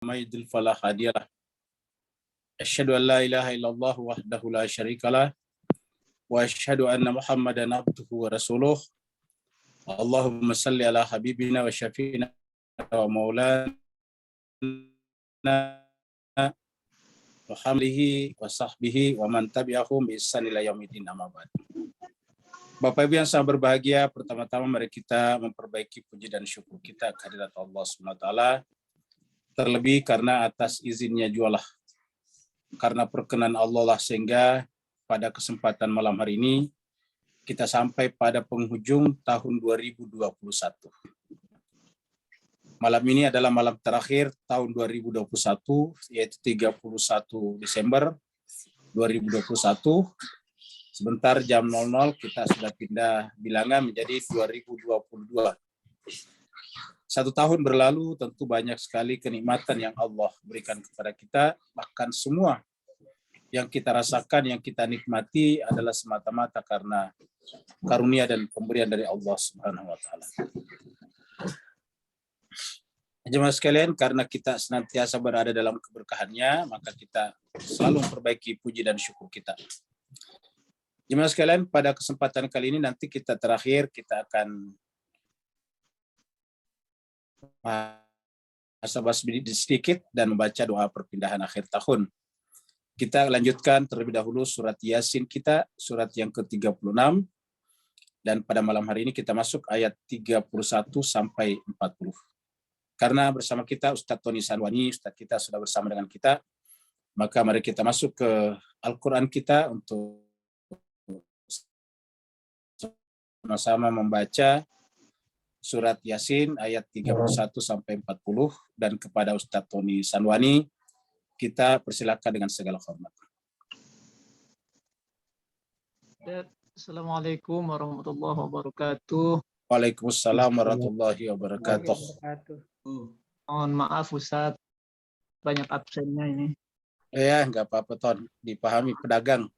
may yudlil fala hadiyalah. Asyhadu an la ilaha illallah wahdahu la syarikalah wa asyhadu anna Muhammadan abduhu wa rasuluh. Allahumma salli ala habibina wa syafiina wa maulana Muhammadih wa sahbihi wa man tabi'ahum bi ihsan ila yaumil amma ba'd. Bapak Ibu yang sangat berbahagia, pertama-tama mari kita memperbaiki puji dan syukur kita kehadirat Allah Subhanahu wa taala. Terlebih karena atas izinnya jualah, karena perkenan Allah lah, sehingga pada kesempatan malam hari ini kita sampai pada penghujung tahun 2021. Malam ini adalah malam terakhir tahun 2021, yaitu 31 Desember 2021. Sebentar jam 00 kita sudah pindah bilangan menjadi 2022. 1 tahun berlalu, tentu banyak sekali kenikmatan yang Allah berikan kepada kita. Bahkan semua yang kita rasakan, yang kita nikmati adalah semata-mata karena karunia dan pemberian dari Allah Subhanahu wa taala. Jemaah sekalian, karena kita senantiasa berada dalam keberkahannya, maka kita selalu memperbaiki puji dan syukur kita. Jemaah sekalian, pada kesempatan kali ini nanti kita akan bahas sedikit dan membaca doa perpindahan akhir tahun. Kita lanjutkan terlebih dahulu surat Yasin kita, surat yang ke-36. Dan pada malam hari ini kita masuk ayat 31 sampai 40. Karena bersama kita Ustadz Tony Sanwani, Ustadz kita sudah bersama dengan kita, maka mari kita masuk ke Al-Quran kita untuk sama-sama membaca surat Yasin ayat 31 sampai 40, dan kepada Ustadz Tony Sanwani kita persilakan dengan segala hormat. Assalamualaikum warahmatullahi wabarakatuh. Waalaikumsalam warahmatullahi wabarakatuh. Mohon maaf Ustadz, banyak absennya ini. Ya, nggak apa-apa Ton, dipahami pedagang.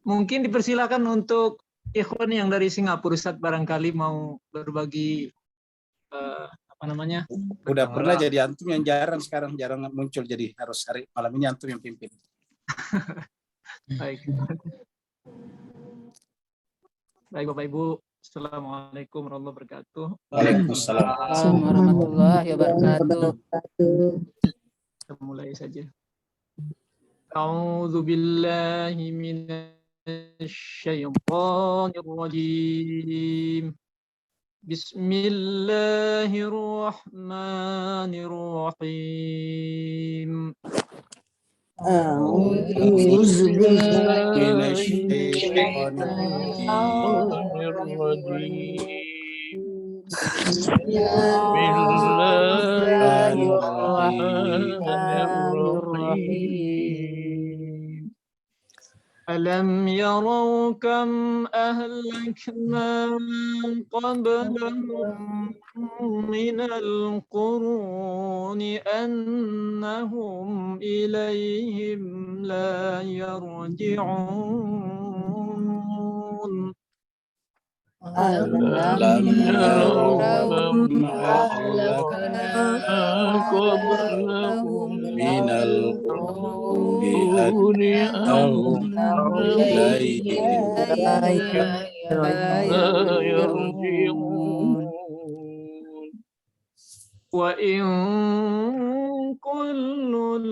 Mungkin dipersilakan untuk ikhwan yang dari Singapura, Ustadz, barangkali mau berbagi Udah pernah jadi antum yang jarang muncul, jadi harus hari malam ini antum yang pimpin. Baik. Baik Bapak Ibu, Assalamualaikum warahmatullahi wabarakatuh. Waalaikumsalam warahmatullahi wabarakatuh. Kita mulai saja. A'udzu billahi minasyaitonir rajim. Bismillahirrahmanirrahim. A'udzu billahi minasyaitonir Bismillahirrahmanirrahim. Alam yarau kam ahlakna qablahum minal quruni annahum ilayhim la yarji'un. Alam yarau kam ahlakna qablahum minal quruni annahum ilayhim la yarji'un. Wa in kullun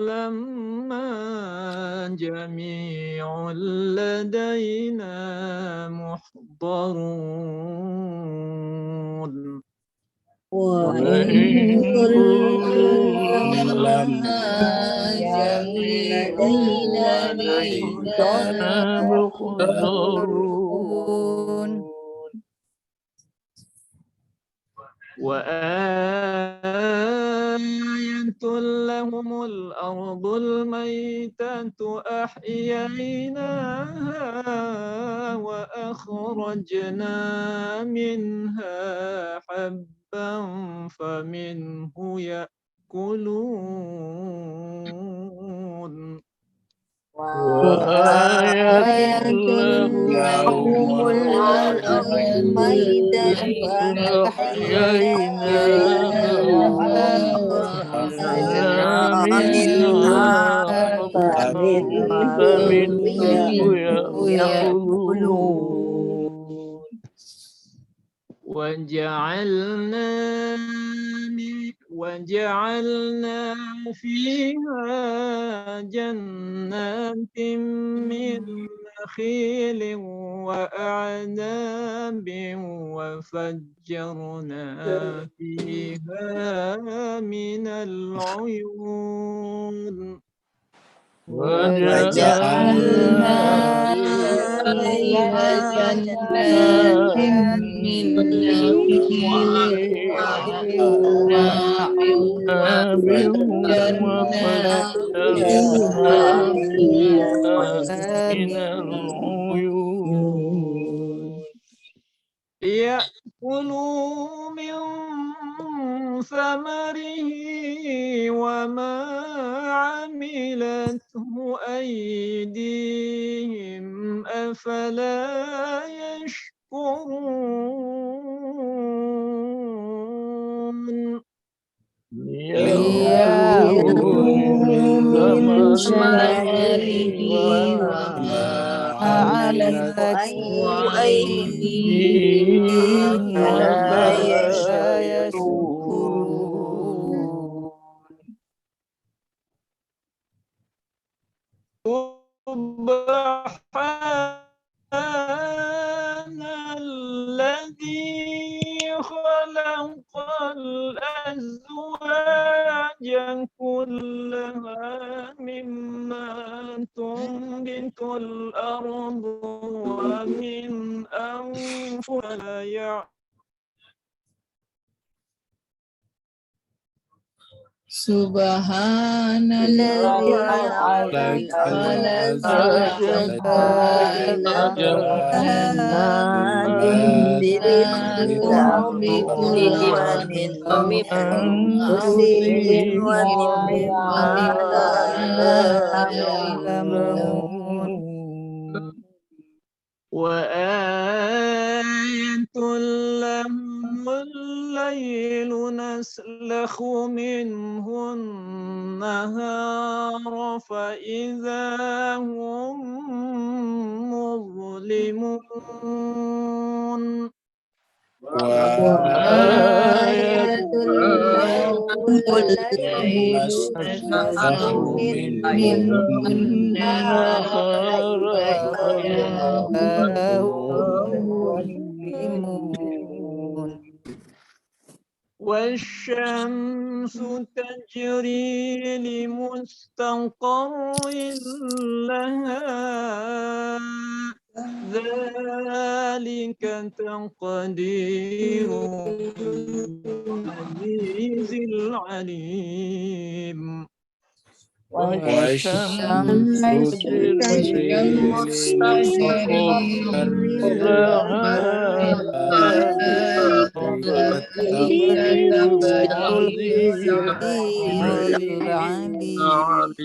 lamma jami'un ladaina muhdarun. Wa in kullun lamma jami'un ladaina muhdarun. وآية لهم الأرض الميتة أحييناها وأخرجنا منها حبا فمنه يأكلون وآية لهم الأرض الميتة أحييناها وجعلنا فيها جنات من نخيل وأعناب وفجرنا فيها من العيون وجعلنا فيها جنات من نخيل وأعناب وفجرنا فيها من العيون ليأكلوا من ثمره وما عملته أيديهم أفلا يشكرون ليأكلوا من ثمره وما عملته أيديهم أفلا يشكرون سبحان الذي خلق الأزواج كلها مما تنبت الأرض ومن أنفسها يعلمون سبحان الذي خلق الأزواج من أنفسهم ومما لا يعلمون وآية لهم الليل نسلخ منه النهار فإذا هم مظلمون وآية لهم الليل نسلخ منه النهار فإذا هم مظلمون والشمس تجري لمستقر لها ذلك تقدير العزيز العليم والشمس تجري لمستقر لها تقدير العزيز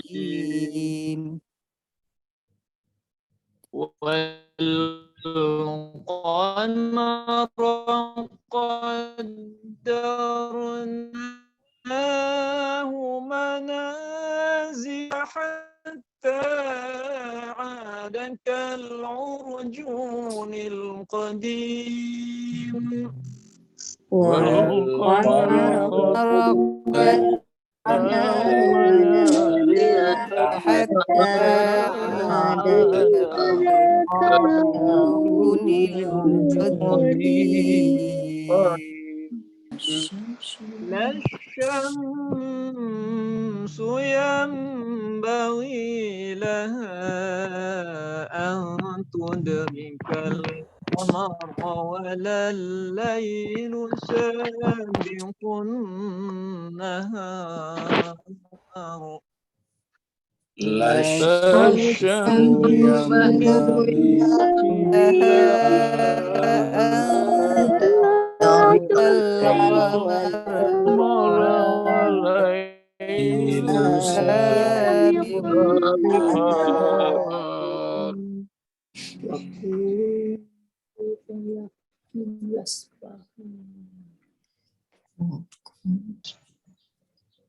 العليم والقمر قدرناه منازل حتى عاد كالعرجون القديم والقمر حتى عاد كالعرجون القديم لا الشمس ينبغي لها أن تدرك القمر ولا الليل سابق النهار لا الشمس ينبغي لها أن تدرك القمر والليل سابق النهار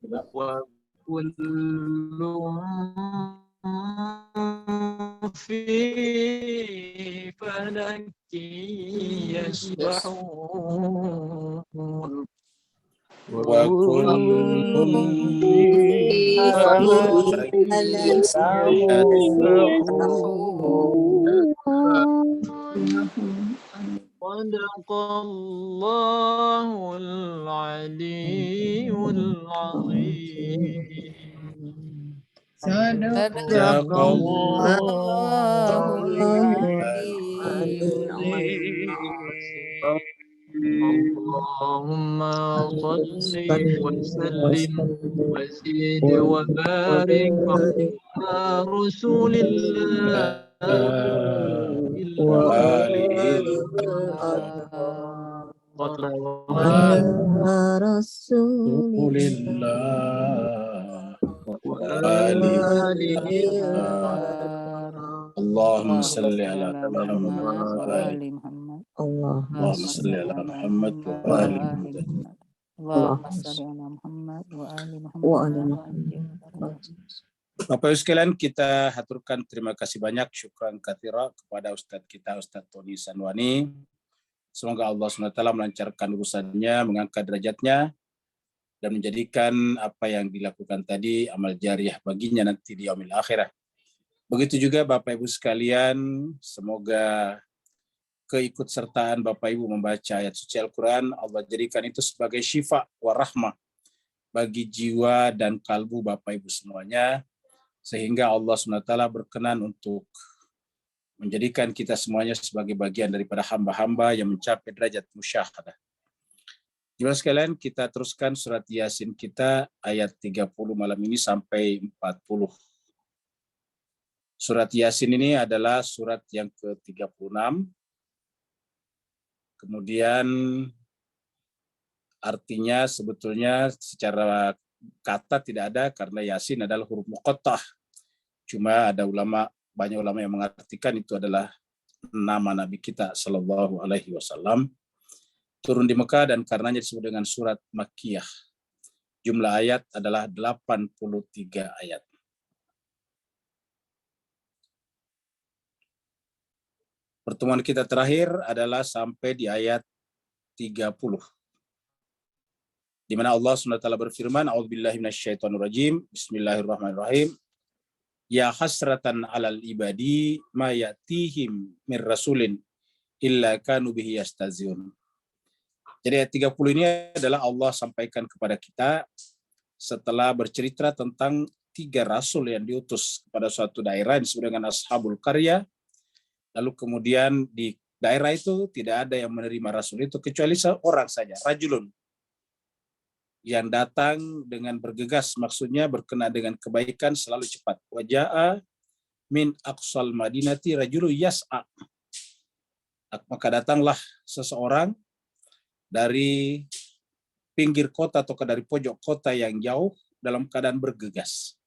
وكل في فلك يسبحون وكل في فلك صدق الله العلي العظيم. صدق الله العلي اللهم صل وسلم وزد وبارك على رسول الله وآله رسول الله وآله اللهم صل على محمد وآل محمد اللهم صل على محمد وآل محمد. اللهم صل على محمد وآل محمد. Bapak Ibu sekalian, kita haturkan terima kasih banyak, syukran katsira kepada Ustadz kita, Ustadz Tony Sanwani. Semoga Allah SWT melancarkan urusannya, mengangkat derajatnya, dan menjadikan apa yang dilakukan tadi amal jariah baginya nanti di yaumil akhirah. Begitu juga Bapak Ibu sekalian, semoga keikutsertaan Bapak Ibu membaca ayat suci Al-Quran, Allah jadikan itu sebagai syifa wa rahmah bagi jiwa dan kalbu Bapak Ibu semuanya, sehingga Allah SWT berkenan untuk menjadikan kita semuanya sebagai bagian daripada hamba-hamba yang mencapai derajat musyahadah. Jemaah sekalian, kita teruskan surat Yasin kita ayat 30 malam ini sampai 40. Surat Yasin ini adalah surat yang ke-36. Kemudian artinya sebetulnya secara kata tidak ada karena Yasin adalah huruf muqattah. Cuma ada banyak ulama yang mengartikan itu adalah nama Nabi kita Sallallahu Alaihi Wasallam. Turun di Mekah dan karenanya disebut dengan surat Makkiyah. Jumlah ayat adalah 83 ayat. Pertemuan kita terakhir adalah sampai di ayat 30. Di mana Allah SWT berfirman, A'udzubillahi minasyaitonirrajim, Bismillahirrahmanirrahim. Ya hasratan 'alal ibadi ma ya'tihim mir rasulin illa kanu bihi yastaziyun. Jadi ayat 30 ini adalah Allah sampaikan kepada kita setelah bercerita tentang 3 rasul yang diutus kepada suatu daerah yang disebut dengan Ashabul Qaryah. Lalu kemudian di daerah itu tidak ada yang menerima rasul itu kecuali seorang saja, rajulun, yang datang dengan bergegas, maksudnya berkenaan dengan kebaikan selalu cepat. Waja'a min aqsal madinati rajulu yas'a. Maka datanglah seseorang dari pinggir kota atau dari pojok kota yang jauh dalam keadaan bergegas.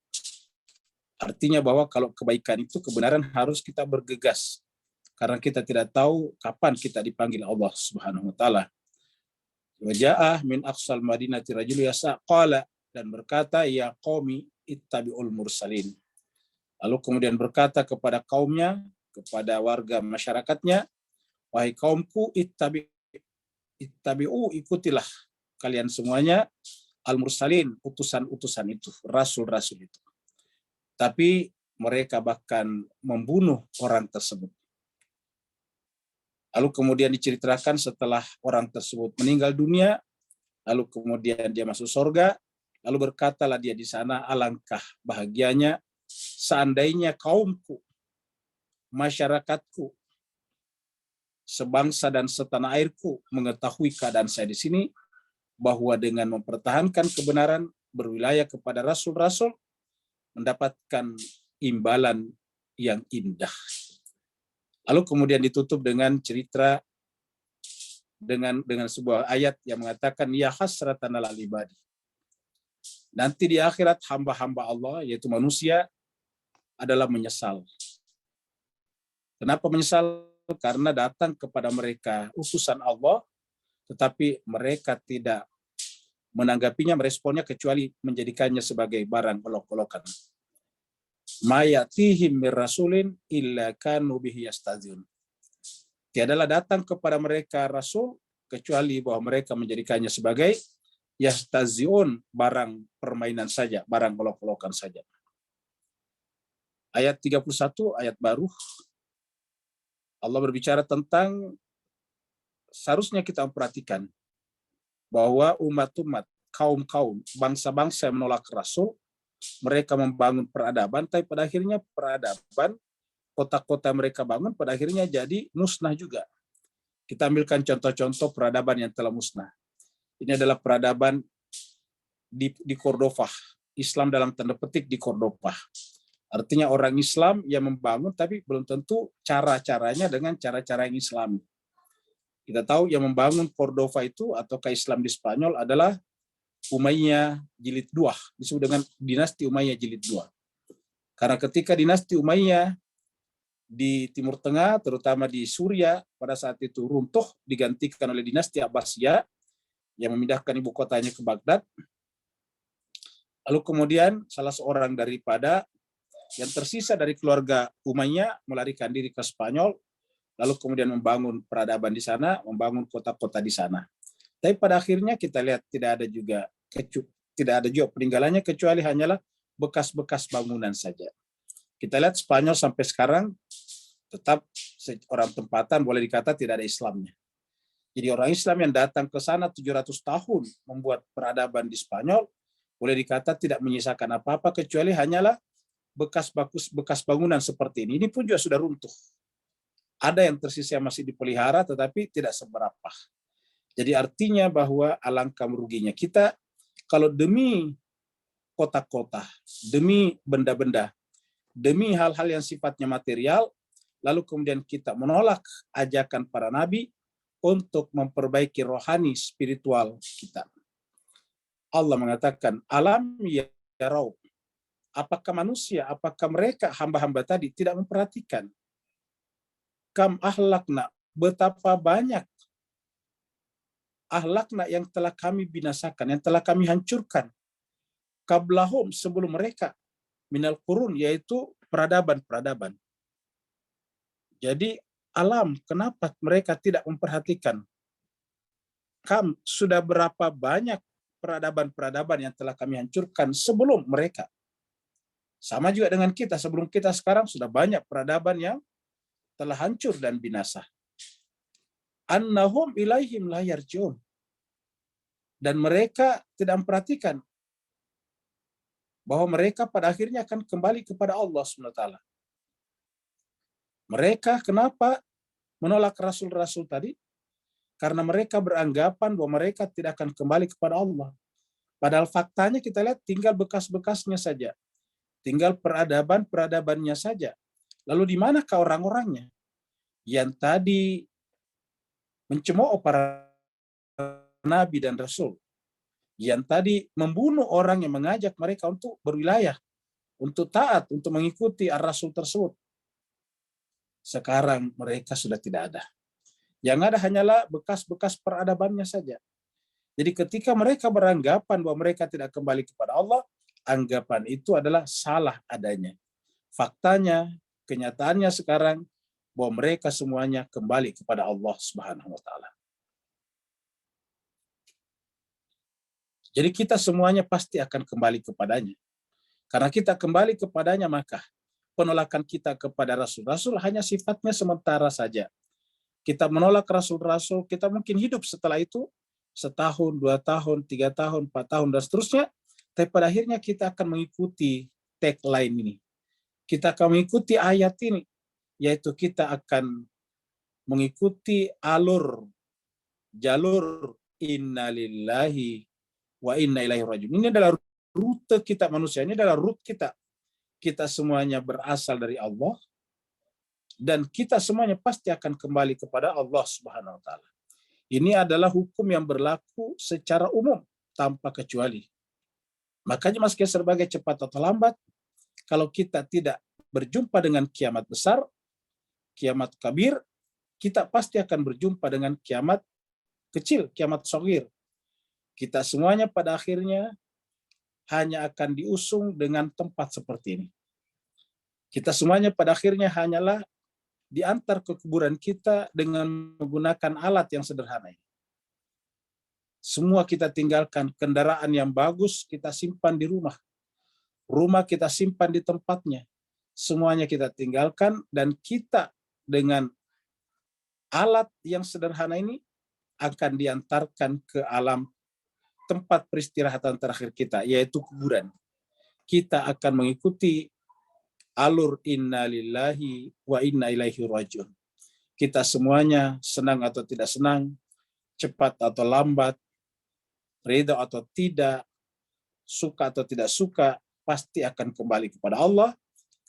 Artinya bahwa kalau kebaikan itu kebenaran harus kita bergegas. Karena kita tidak tahu kapan kita dipanggil Allah Subhanahu wa taala. Waja'ah min aqsal madinati rajul yas'a qala, dan berkata, ya qaumi ittabi'ul mursalin. Lalu kemudian berkata kepada kaumnya, kepada warga masyarakatnya, wahai kaumku, ittabi'u, ikutilah kalian semuanya al-mursalin, utusan-utusan itu, rasul-rasul itu. Tapi mereka bahkan membunuh orang tersebut. Lalu kemudian diceritakan setelah orang tersebut meninggal dunia, lalu kemudian dia masuk surga, lalu berkatalah dia di sana, alangkah bahagianya seandainya kaumku, masyarakatku, sebangsa dan setanah airku mengetahui keadaan saya di sini, bahwa dengan mempertahankan kebenaran, berwilayah kepada rasul-rasul, mendapatkan imbalan yang indah. Lalu kemudian ditutup dengan cerita dengan sebuah ayat yang mengatakan ya hasratan 'alal ibadi. Nanti di akhirat hamba-hamba Allah yaitu manusia adalah menyesal. Kenapa menyesal? Karena datang kepada mereka utusan Allah tetapi mereka tidak menanggapinya, meresponnya, kecuali menjadikannya sebagai barang olok-olokan. Ma ya'tihim mir rasulin illa kanu bihi yastahzi'un. Tiadalah datang kepada mereka rasul kecuali bahwa mereka menjadikannya sebagai yastahzi'un, barang permainan saja, barang olok-olokan saja. Ayat 31, ayat baru, Allah berbicara tentang seharusnya kita memperhatikan bahwa umat-umat, kaum-kaum, bangsa-bangsa yang menolak Rasul, mereka membangun peradaban, tapi pada akhirnya peradaban, kota-kota mereka bangun, pada akhirnya jadi musnah juga. Kita ambilkan contoh-contoh peradaban yang telah musnah. Ini adalah peradaban di Cordova, Islam dalam tanda petik di Cordova. Artinya orang Islam yang membangun, tapi belum tentu cara-caranya dengan cara-cara yang Islami. Kita tahu yang membangun Cordova itu atau Islam di Spanyol adalah Umayyah Jilid 2, disebut dengan dinasti Umayyah Jilid 2. Karena ketika dinasti Umayyah di Timur Tengah, terutama di Suriah, pada saat itu runtuh, digantikan oleh dinasti Abbasiyah yang memindahkan ibu kotanya ke Baghdad. Lalu kemudian salah seorang daripada yang tersisa dari keluarga Umayyah melarikan diri ke Spanyol, lalu kemudian membangun peradaban di sana, membangun kota-kota di sana. Tapi pada akhirnya kita lihat tidak ada juga peninggalannya, kecuali hanyalah bekas-bekas bangunan saja. Kita lihat Spanyol sampai sekarang tetap orang tempatan, boleh dikata tidak ada Islamnya. Jadi orang Islam yang datang ke sana 700 tahun membuat peradaban di Spanyol, boleh dikata tidak menyisakan apa-apa, kecuali hanyalah bekas bangunan seperti ini. Ini pun juga sudah runtuh. Ada yang tersisa masih dipelihara, tetapi tidak seberapa. Jadi artinya bahwa alangkah meruginya kita kalau demi kota-kota, demi benda-benda, demi hal-hal yang sifatnya material, lalu kemudian kita menolak ajakan para nabi untuk memperbaiki rohani spiritual kita. Allah mengatakan, alam yarau, apakah manusia, apakah mereka hamba-hamba tadi tidak memperhatikan? Kam ahlakna, betapa banyak ahlakna yang telah kami binasakan, yang telah kami hancurkan. Qablahum, sebelum mereka, minal qurun, yaitu peradaban-peradaban. Jadi alam, kenapa mereka tidak memperhatikan? Kam, sudah berapa banyak peradaban-peradaban yang telah kami hancurkan sebelum mereka. Sama juga dengan kita, sebelum kita sekarang sudah banyak peradaban yang telah hancur dan binasa. Annahum ilaihim la yarji'un. Dan mereka tidak memperhatikan bahwa mereka pada akhirnya akan kembali kepada Allah SWT. Mereka kenapa menolak rasul-rasul tadi? Karena mereka beranggapan bahwa mereka tidak akan kembali kepada Allah. Padahal faktanya kita lihat tinggal bekas-bekasnya saja. Tinggal peradaban-peradabannya saja. Lalu di manakah orang-orangnya yang tadi mencemooh para nabi dan rasul, yang tadi membunuh orang yang mengajak mereka untuk berwilayah, untuk taat, untuk mengikuti ar-rasul tersebut. Sekarang mereka sudah tidak ada. Yang ada hanyalah bekas-bekas peradabannya saja. Jadi ketika mereka beranggapan bahwa mereka tidak kembali kepada Allah, anggapan itu adalah salah adanya. Faktanya, kenyataannya sekarang bahwa mereka semuanya kembali kepada Allah Subhanahu wa taala. Jadi kita semuanya pasti akan kembali kepadanya. Karena kita kembali kepadanya, maka penolakan kita kepada rasul-rasul hanya sifatnya sementara saja. Kita menolak rasul-rasul, kita mungkin hidup setelah itu 1 tahun, 2 tahun, 3 tahun, 4 tahun, dan seterusnya. Tapi pada akhirnya kita akan mengikuti tagline ini. Kita akan mengikuti ayat ini, yaitu kita akan mengikuti jalur innalillahi wa inna ilaihi raji'un. Ini adalah rute kita manusia, ini adalah rute kita. Kita semuanya berasal dari Allah, dan kita semuanya pasti akan kembali kepada Allah Subhanahu wa taala. Ini adalah hukum yang berlaku secara umum tanpa kecuali. Makanya meski sebagai cepat atau lambat, kalau kita tidak berjumpa dengan kiamat besar, kiamat kabir, kita pasti akan berjumpa dengan kiamat kecil, kiamat shaghir. Kita semuanya pada akhirnya hanya akan diusung dengan tempat seperti ini. Kita semuanya pada akhirnya hanyalah diantar ke kuburan kita dengan menggunakan alat yang sederhana ini. Semua kita tinggalkan, kendaraan yang bagus kita simpan di rumah. Rumah kita simpan di tempatnya. Semuanya kita tinggalkan dan kita dengan alat yang sederhana ini akan diantarkan ke alam tempat peristirahatan terakhir kita, yaitu kuburan. Kita akan mengikuti alur inna lillahi wa inna ilaihi rajiun. Kita semuanya senang atau tidak senang, cepat atau lambat, ridha atau tidak, suka atau tidak suka, pasti akan kembali kepada Allah,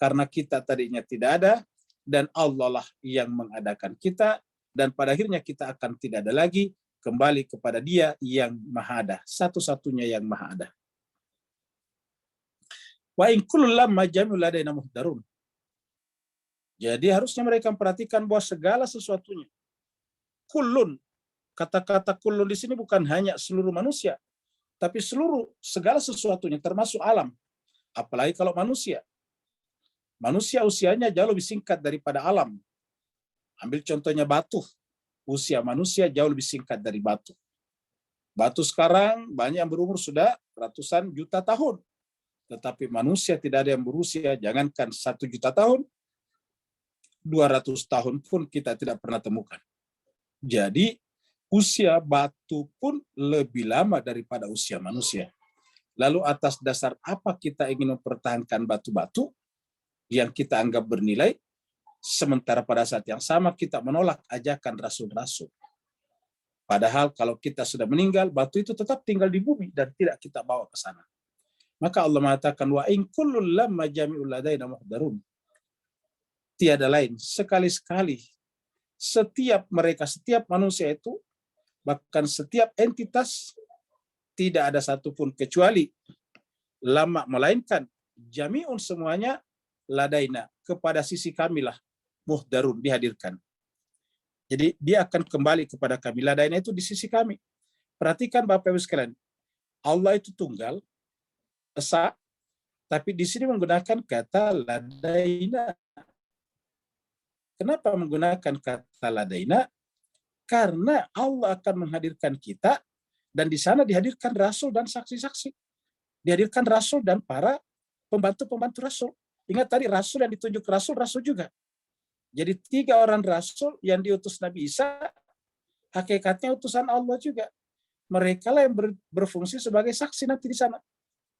karena kita tadinya tidak ada, dan Allah lah yang mengadakan kita, dan pada akhirnya kita akan tidak ada lagi, kembali kepada Dia yang Maha Ada, satu-satunya yang Maha Ada. Wa in kullu lamma jami'u ladaina muhdarun. Jadi harusnya mereka memperhatikan bahwa segala sesuatunya, kullun, kata-kata kullun di sini bukan hanya seluruh manusia, tapi seluruh segala sesuatunya termasuk alam. Apalagi kalau manusia. Manusia usianya jauh lebih singkat daripada alam. Ambil contohnya batu. Usia manusia jauh lebih singkat dari batu. Batu sekarang banyak yang berumur sudah ratusan juta tahun. Tetapi manusia tidak ada yang berusia, jangankan 1 juta tahun, 200 tahun pun kita tidak pernah temukan. Jadi usia batu pun lebih lama daripada usia manusia. Lalu atas dasar apa kita ingin mempertahankan batu-batu yang kita anggap bernilai, sementara pada saat yang sama kita menolak ajakan rasul-rasul. Padahal kalau kita sudah meninggal, batu itu tetap tinggal di bumi dan tidak kita bawa ke sana. Maka Allah mengatakan, wa in kullu lamma jami'ul ladaina muhdarun. Tiada lain, sekali-sekali, setiap manusia itu, bahkan setiap entitas, tidak ada satupun kecuali lama, melainkan jami'un semuanya ladaina, kepada sisi kamilah muhdarun, dihadirkan. Jadi dia akan kembali kepada kami. Ladaina itu di sisi kami. Perhatikan Bapak Ibu sekalian, Allah itu tunggal, esa, tapi di sini menggunakan kata ladaina. Kenapa menggunakan kata ladaina? Karena Allah akan menghadirkan kita, dan di sana dihadirkan rasul dan saksi-saksi. Dihadirkan rasul dan para pembantu-pembantu rasul. Ingat tadi rasul yang ditunjuk rasul juga. Jadi 3 orang rasul yang diutus Nabi Isa, hakikatnya utusan Allah juga. Mereka lah yang berfungsi sebagai saksi nanti di sana.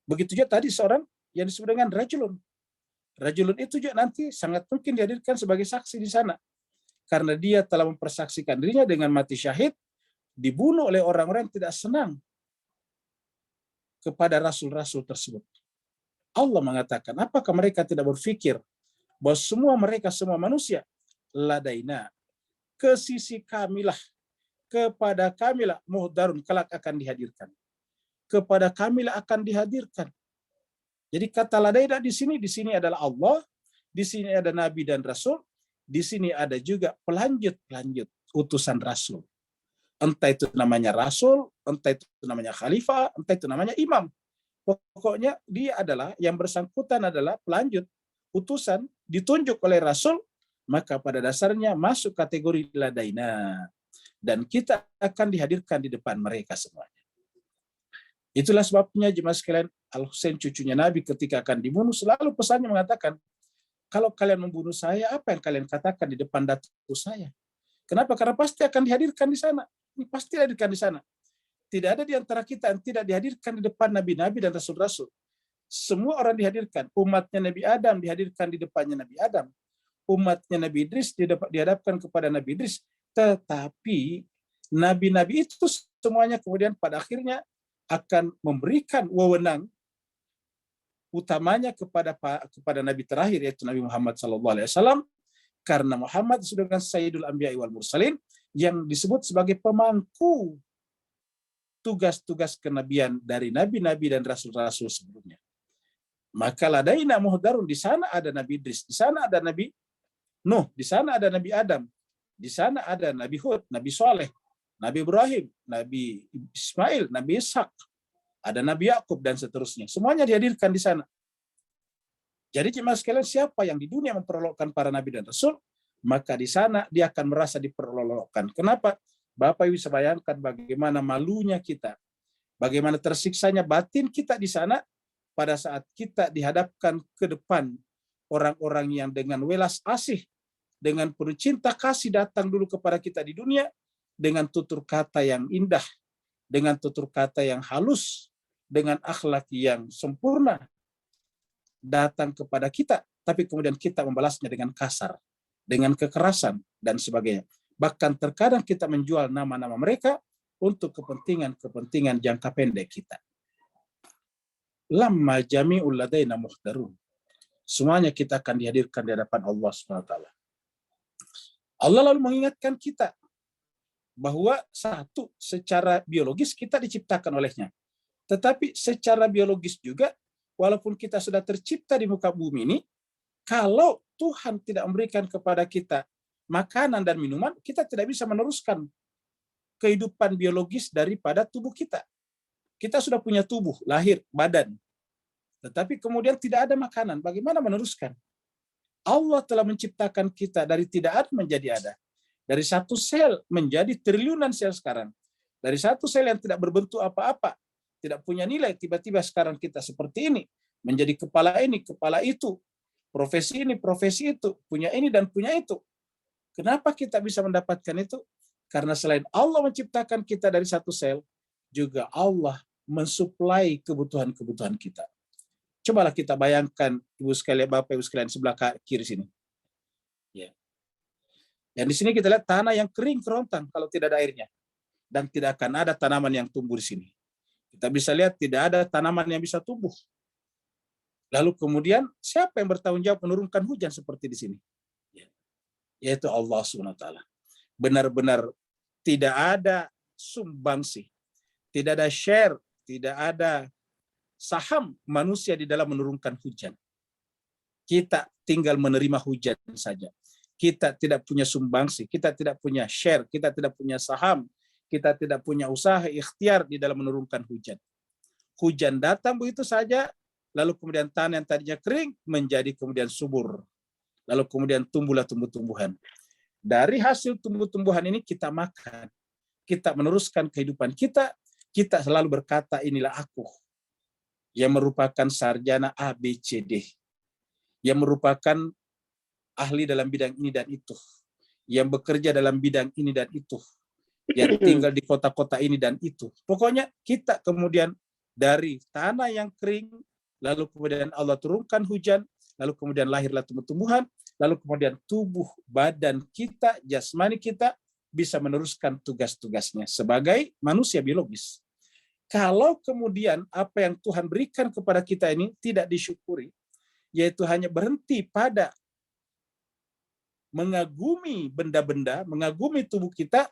Begitu juga tadi seorang yang disebut dengan rajulun. Rajulun itu juga nanti sangat mungkin dihadirkan sebagai saksi di sana. Karena dia telah mempersaksikan dirinya dengan mati syahid, dibunuh oleh orang-orang yang tidak senang kepada rasul-rasul tersebut. Allah mengatakan, apakah mereka tidak berpikir bahwa semua manusia ladaina, ke sisi kamilah, kepada kamilah muhdarun, kelak akan dihadirkan. Kepada kamilah akan dihadirkan. Jadi kata ladaina di sini adalah Allah, di sini ada nabi dan rasul, di sini ada juga pelanjut utusan rasul. Entah itu namanya rasul, entah itu namanya khalifah, entah itu namanya imam. Pokoknya dia adalah, yang bersangkutan adalah pelanjut, utusan, ditunjuk oleh rasul, maka pada dasarnya masuk kategori ladaina. Dan kita akan dihadirkan di depan mereka semuanya. Itulah sebabnya jemaah sekalian, Al-Husain cucunya Nabi ketika akan dibunuh, selalu pesannya mengatakan, kalau kalian membunuh saya, apa yang kalian katakan di depan datu saya? Kenapa? Karena pasti akan dihadirkan di sana. Ini pasti dihadirkan di sana. Tidak ada di antara kita yang tidak dihadirkan di depan nabi-nabi dan rasul-rasul. Semua orang dihadirkan. Umatnya Nabi Adam dihadirkan di depannya Nabi Adam. Umatnya Nabi Idris dihadapkan kepada Nabi Idris. Tetapi nabi-nabi itu semuanya kemudian pada akhirnya akan memberikan wewenang utamanya kepada nabi terakhir, yaitu Nabi Muhammad SAW, karena Muhammad sudah dengan Sayyidul Anbiya wal Mursalin, yang disebut sebagai pemangku tugas-tugas kenabian dari nabi-nabi dan rasul-rasul sebelumnya. Maka ladaina muhdarun, di sana ada Nabi Idris, di sana ada Nabi Nuh, di sana ada Nabi Adam, di sana ada Nabi Hud, Nabi Soleh, Nabi Ibrahim, Nabi Ismail, Nabi Ishak, ada Nabi Yakub dan seterusnya. Semuanya dihadirkan di sana. Jadi jemaah sekalian, siapa yang di dunia memperolokkan para nabi dan rasul, maka di sana dia akan merasa diperolokkan. Kenapa? Bapak Ibu bisa bayangkan bagaimana malunya kita, bagaimana tersiksanya batin kita di sana pada saat kita dihadapkan ke depan orang-orang yang dengan welas asih, dengan penuh cinta kasih datang dulu kepada kita di dunia, dengan tutur kata yang indah, dengan tutur kata yang halus, dengan akhlak yang sempurna, datang kepada kita, tapi kemudian kita membalasnya dengan kasar, dengan kekerasan, dan sebagainya. Bahkan terkadang kita menjual nama-nama mereka untuk kepentingan jangka pendek kita. Lamma jami'ul ladaina muhdarun. Semuanya kita akan dihadirkan di hadapan Allah SWT. Allah lalu mengingatkan kita bahwa satu, secara biologis kita diciptakan olehnya. Tetapi secara biologis juga, walaupun kita sudah tercipta di muka bumi ini, kalau Tuhan tidak memberikan kepada kita makanan dan minuman, kita tidak bisa meneruskan kehidupan biologis daripada tubuh kita. Kita sudah punya tubuh, lahir, badan. Tetapi kemudian tidak ada makanan, bagaimana meneruskan? Allah telah menciptakan kita dari tidak ada menjadi ada. Dari satu sel menjadi triliunan sel sekarang. Dari satu sel yang tidak berbentuk apa-apa, tidak punya nilai, tiba-tiba sekarang kita seperti ini, menjadi kepala ini, kepala itu, profesi ini, profesi itu, punya ini dan punya itu. Kenapa kita bisa mendapatkan itu? Karena selain Allah menciptakan kita dari satu sel, juga Allah mensuplai kebutuhan-kebutuhan kita. Cobalah kita bayangkan, Ibu sekalian, Bapak Ibu sekalian, sebelah kiri sini. Ya. Dan di sini kita lihat tanah yang kering kerontang kalau tidak ada airnya. Dan tidak akan ada tanaman yang tumbuh di sini. Kita bisa lihat tidak ada tanaman yang bisa tumbuh. Lalu kemudian siapa yang bertanggung jawab menurunkan hujan seperti di sini? Yaitu Allah SWT. Benar-benar tidak ada sumbangsi, tidak ada share, tidak ada saham manusia di dalam menurunkan hujan. Kita tinggal menerima hujan saja. Kita tidak punya sumbangsi, kita tidak punya share, kita tidak punya saham, kita tidak punya usaha ikhtiar di dalam menurunkan hujan. Hujan datang begitu saja, lalu kemudian tanah yang tadinya kering menjadi kemudian subur. Lalu kemudian tumbuhlah tumbuh-tumbuhan. Dari hasil tumbuh-tumbuhan ini kita makan. Kita meneruskan kehidupan kita. Kita selalu berkata, inilah aku. Yang merupakan sarjana A, B, C, D. Yang merupakan ahli dalam bidang ini dan itu. Yang bekerja dalam bidang ini dan itu. Yang tinggal di kota-kota ini dan itu. Pokoknya kita kemudian dari tanah yang kering, lalu kemudian Allah turunkan hujan, lalu kemudian lahirlah tumbuh-tumbuhan, lalu kemudian tubuh badan kita, jasmani kita bisa meneruskan tugas-tugasnya sebagai manusia biologis. Kalau kemudian apa yang Tuhan berikan kepada kita ini tidak disyukuri, yaitu hanya berhenti pada mengagumi benda-benda, mengagumi tubuh kita,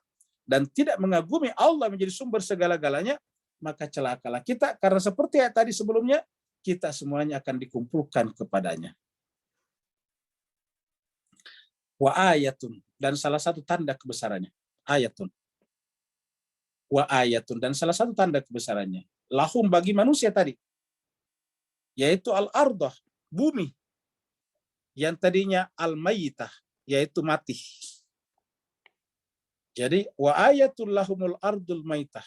dan tidak mengagumi Allah menjadi sumber segala-galanya, maka celakalah kita, karena seperti yang tadi sebelumnya, kita semuanya akan dikumpulkan kepadanya. Wa ayatun, dan salah satu tanda kebesarannya. Ayatun. Wa ayatun, dan salah satu tanda kebesarannya. Lahum, bagi manusia tadi. Yaitu al-ardah, bumi. Yang tadinya al-mayyitah, yaitu mati. Jadi, wa ayatul lahumul ardul maitah.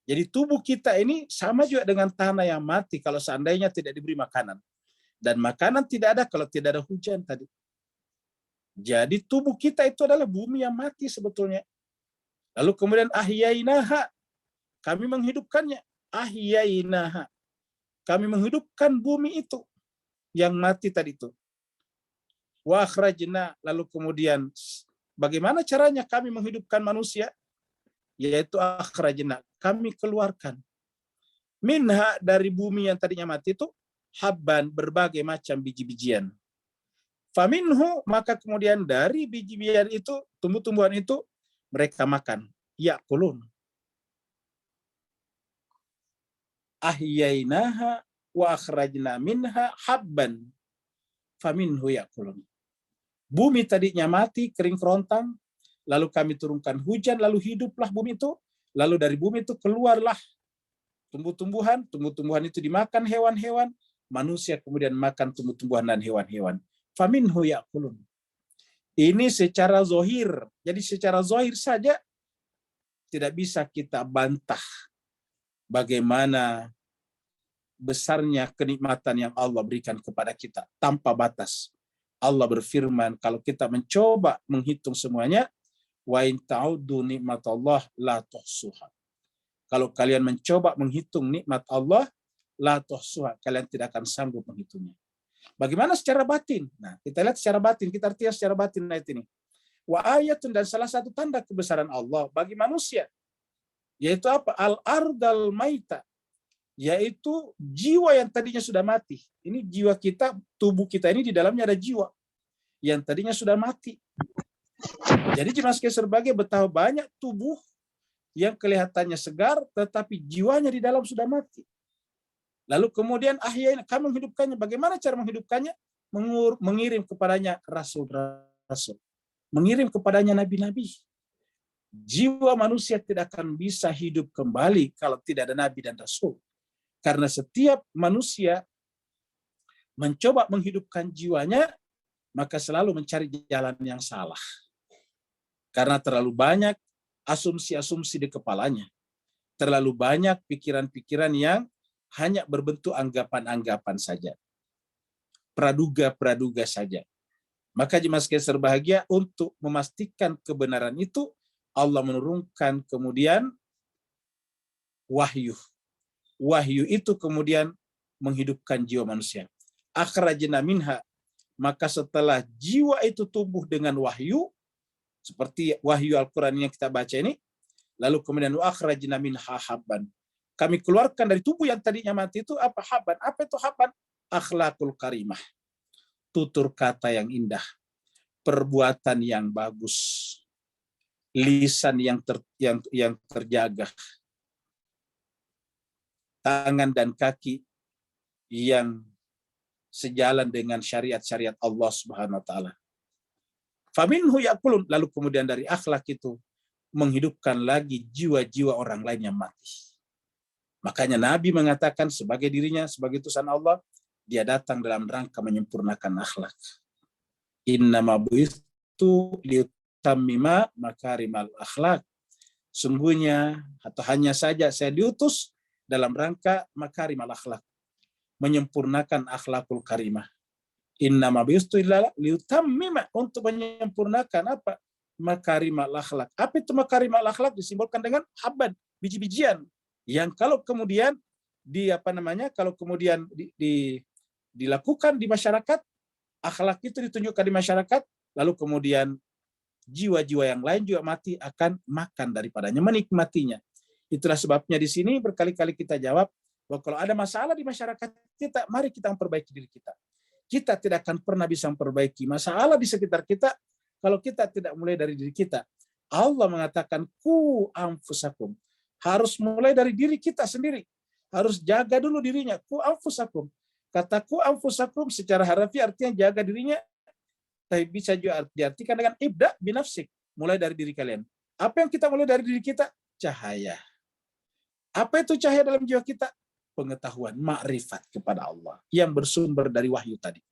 Jadi tubuh kita ini sama juga dengan tanah yang mati kalau seandainya tidak diberi makanan. Dan makanan tidak ada kalau tidak ada hujan tadi. Jadi tubuh kita itu adalah bumi yang mati sebetulnya. Lalu kemudian ahyainaha, kami menghidupkannya. Ahyainaha, kami menghidupkan bumi itu yang mati tadi itu. Wa akhrajna, lalu kemudian bagaimana caranya kami menghidupkan manusia? Yaitu akhrajna, kami keluarkan. Minha, dari bumi yang tadinya mati itu, habban, berbagai macam biji-bijian. Faminhu, maka kemudian dari biji-bijian itu, tumbuh-tumbuhan itu, mereka makan. Ya'kulun. Ahyainaha wa akhrajna minha habban. Faminhu ya'kulun. Bumi tadinya mati, kering kerontang, lalu kami turunkan hujan, lalu hiduplah bumi itu, lalu dari bumi itu keluarlah tumbuh-tumbuhan, tumbuh-tumbuhan itu dimakan hewan-hewan, manusia kemudian makan tumbuh-tumbuhan dan hewan-hewan. Faminhu ya'kulun. Ini secara zahir. Jadi secara zahir saja tidak bisa kita bantah bagaimana besarnya kenikmatan yang Allah berikan kepada kita tanpa batas. Allah berfirman, kalau kita mencoba menghitung semuanya, wa in ta'uddu nikmatallah la tuhsuha. Kalau kalian mencoba menghitung nikmat Allah, la tuhsuha, kalian tidak akan sanggup menghitungnya. Bagaimana secara batin? Nah, kita lihat secara batin, kita artinya secara batin ayat ini. Wa ayatun, dan salah satu tanda kebesaran Allah bagi manusia, yaitu apa? Al-ardal maita, yaitu jiwa yang tadinya sudah mati. Ini jiwa kita, tubuh kita ini di dalamnya ada jiwa yang tadinya sudah mati. Jadi jemaah sekalian sebagai betapa banyak tubuh yang kelihatannya segar, tetapi jiwanya di dalam sudah mati. Lalu kemudian ahyain, kami menghidupkannya. Bagaimana cara menghidupkannya? Mengirim kepadanya rasul-rasul. Mengirim kepadanya nabi-nabi. Jiwa manusia tidak akan bisa hidup kembali kalau tidak ada nabi dan rasul. Karena setiap manusia mencoba menghidupkan jiwanya, maka selalu mencari jalan yang salah. Karena terlalu banyak asumsi-asumsi di kepalanya. Terlalu banyak pikiran-pikiran yang hanya berbentuk anggapan-anggapan saja. Praduga-praduga saja. Maka jemaah sekalian berbahagia, untuk memastikan kebenaran itu, Allah menurunkan kemudian wahyu. Wahyu itu kemudian menghidupkan jiwa manusia. Akhrajna minha, maka setelah jiwa itu tumbuh dengan wahyu, seperti wahyu Al-Quran yang kita baca ini, lalu kemudian akhrajna minha habban, kami keluarkan dari tubuh yang tadinya mati itu apa? Habban. Apa itu habban? Akhlakul karimah, tutur kata yang indah, perbuatan yang bagus, lisan yang terjaga, tangan dan kaki yang sejalan dengan syariat-syariat Allah Subhanahu wa taala. Faminhu ya'kulun, lalu kemudian dari akhlak itu menghidupkan lagi jiwa-jiwa orang lain yang mati. Makanya Nabi mengatakan sebagai dirinya, sebagai utusan Allah, dia datang dalam rangka menyempurnakan akhlak. Innama bu'itsu liyutammima makarimal akhlak. Sungguhnya atau hanya saja saya diutus dalam rangka makarimal akhlak, menyempurnakan akhlakul karimah. Innama bu'itsu liyutammima, untuk menyempurnakan apa? Makarimal akhlak. Apa itu makarimal akhlak? Disimbolkan dengan habban, biji-bijian. Yang kalau kemudian dilakukan di masyarakat, akhlak itu ditunjukkan di masyarakat, lalu kemudian jiwa-jiwa yang lain juga mati akan makan daripadanya, menikmatinya. Itulah sebabnya di sini berkali-kali kita jawab bahwa kalau ada masalah di masyarakat kita, mari kita memperbaiki diri kita. Kita tidak akan pernah bisa memperbaiki masalah di sekitar kita kalau kita tidak mulai dari diri kita. Allah mengatakan ku anfusakum, harus mulai dari diri kita sendiri. Harus jaga dulu dirinya. Ku anfusakum. Kata ku anfusakum secara harafi artinya jaga dirinya. Tapi bisa juga diartikan dengan ibda binafsik. Mulai dari diri kalian. Apa yang kita mulai dari diri kita? Cahaya. Apa itu cahaya dalam jiwa kita? Pengetahuan, makrifat kepada Allah. Yang bersumber dari wahyu tadi.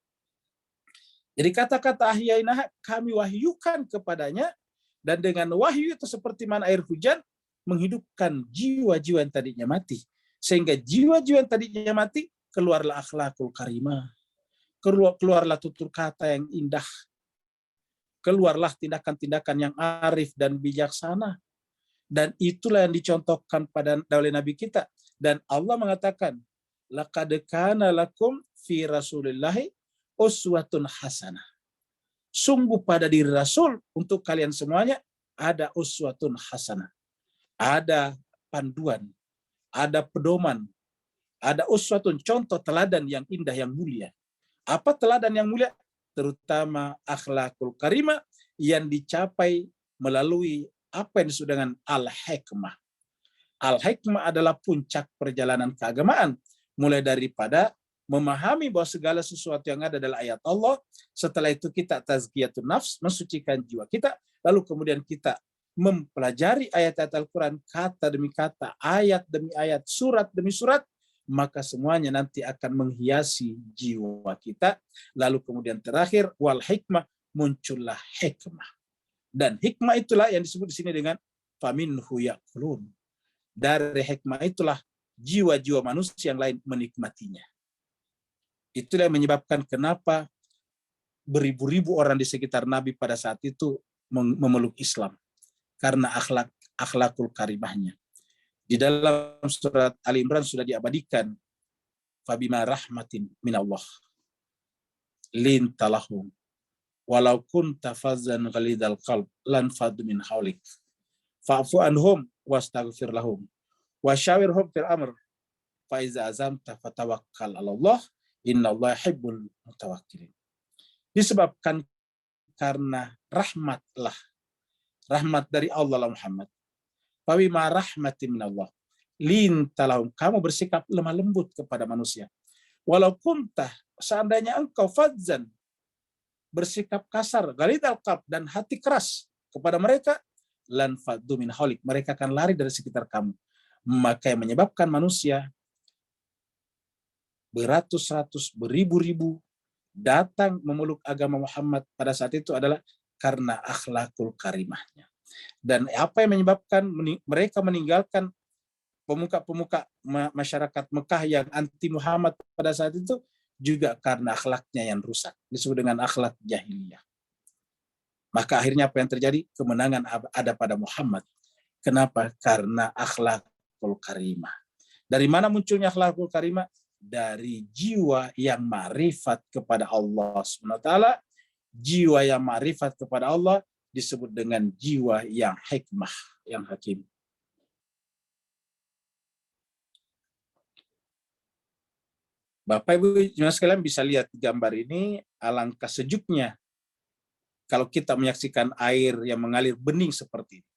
Jadi kata-kata ahyainah kami wahyukan kepadanya. Dan dengan wahyu itu seperti mana air hujan, menghidupkan jiwa-jiwa yang tadinya mati. Sehingga jiwa-jiwa yang tadinya mati, keluarlah akhlakul karimah. Keluarlah tutur kata yang indah. Keluarlah tindakan-tindakan yang arif dan bijaksana. Dan itulah yang dicontohkan oleh Nabi kita. Dan Allah mengatakan, laqad kana lakum fi Rasulillahi uswatun hasanah. Sungguh pada diri Rasul, untuk kalian semuanya, ada uswatun hasanah. Ada panduan, ada pedoman, ada uswatun, contoh teladan yang indah, yang mulia. Apa teladan yang mulia? Terutama akhlakul karimah yang dicapai melalui apa yang disebut dengan al-hikmah. Al-hikmah adalah puncak perjalanan keagamaan, mulai daripada memahami bahwa segala sesuatu yang ada adalah ayat Allah. Setelah itu kita tazkiyatun nafs, mensucikan jiwa kita. Lalu kemudian kita mempelajari ayat-ayat Al-Quran, kata demi kata, ayat demi ayat, surat demi surat, maka semuanya nanti akan menghiasi jiwa kita. Lalu kemudian terakhir, wal hikmah, muncullah hikmah. Dan hikmah itulah yang disebut di sini dengan faminhu ya'kulun. Dari hikmah itulah jiwa-jiwa manusia yang lain menikmatinya. Itulah yang menyebabkan kenapa beribu-ribu orang di sekitar Nabi pada saat itu memeluk Islam. Karena akhlakul karimahnya. Di dalam surat Ali Imran sudah diabadikan, fabima rahmatin minallah lintalahum walau kunta fazzan ghalidal qalb lan faddu min haulik fa'fu anhum wastaghfir lahum wasyawirhum fil amr fa iza azamta fatawakkal 'ala Allah innallaha yuhibbul mutawakkilin. Disebabkan karena rahmat dari Allah Muhammad. Fabima rahmatin minallah lintalahum, kamu bersikap lemah lembut kepada manusia. Walau kuntah, seandainya engkau fadzan, bersikap kasar, ghalidal qalb, dan hati keras kepada mereka, lan faddu min haulik, mereka akan lari dari sekitar kamu. Maka yang menyebabkan manusia beratus-ratus, beribu-ribu datang memeluk agama Muhammad pada saat itu adalah karena akhlakul karimahnya. Dan apa yang menyebabkan mereka meninggalkan pemuka-pemuka masyarakat Mekah yang anti Muhammad pada saat itu juga karena akhlaknya yang rusak, disebut dengan akhlak jahiliyah. Maka akhirnya apa yang terjadi? Kemenangan ada pada Muhammad. Kenapa? Karena akhlakul karimah. Dari mana munculnya akhlakul karimah? Dari jiwa yang ma'rifat kepada Allah SWT. Jiwa yang ma'rifat kepada Allah disebut dengan jiwa yang hikmah, yang hakim. Bapak Ibu sekalian bisa lihat gambar ini, alangkah sejuknya kalau kita menyaksikan air yang mengalir bening seperti ini.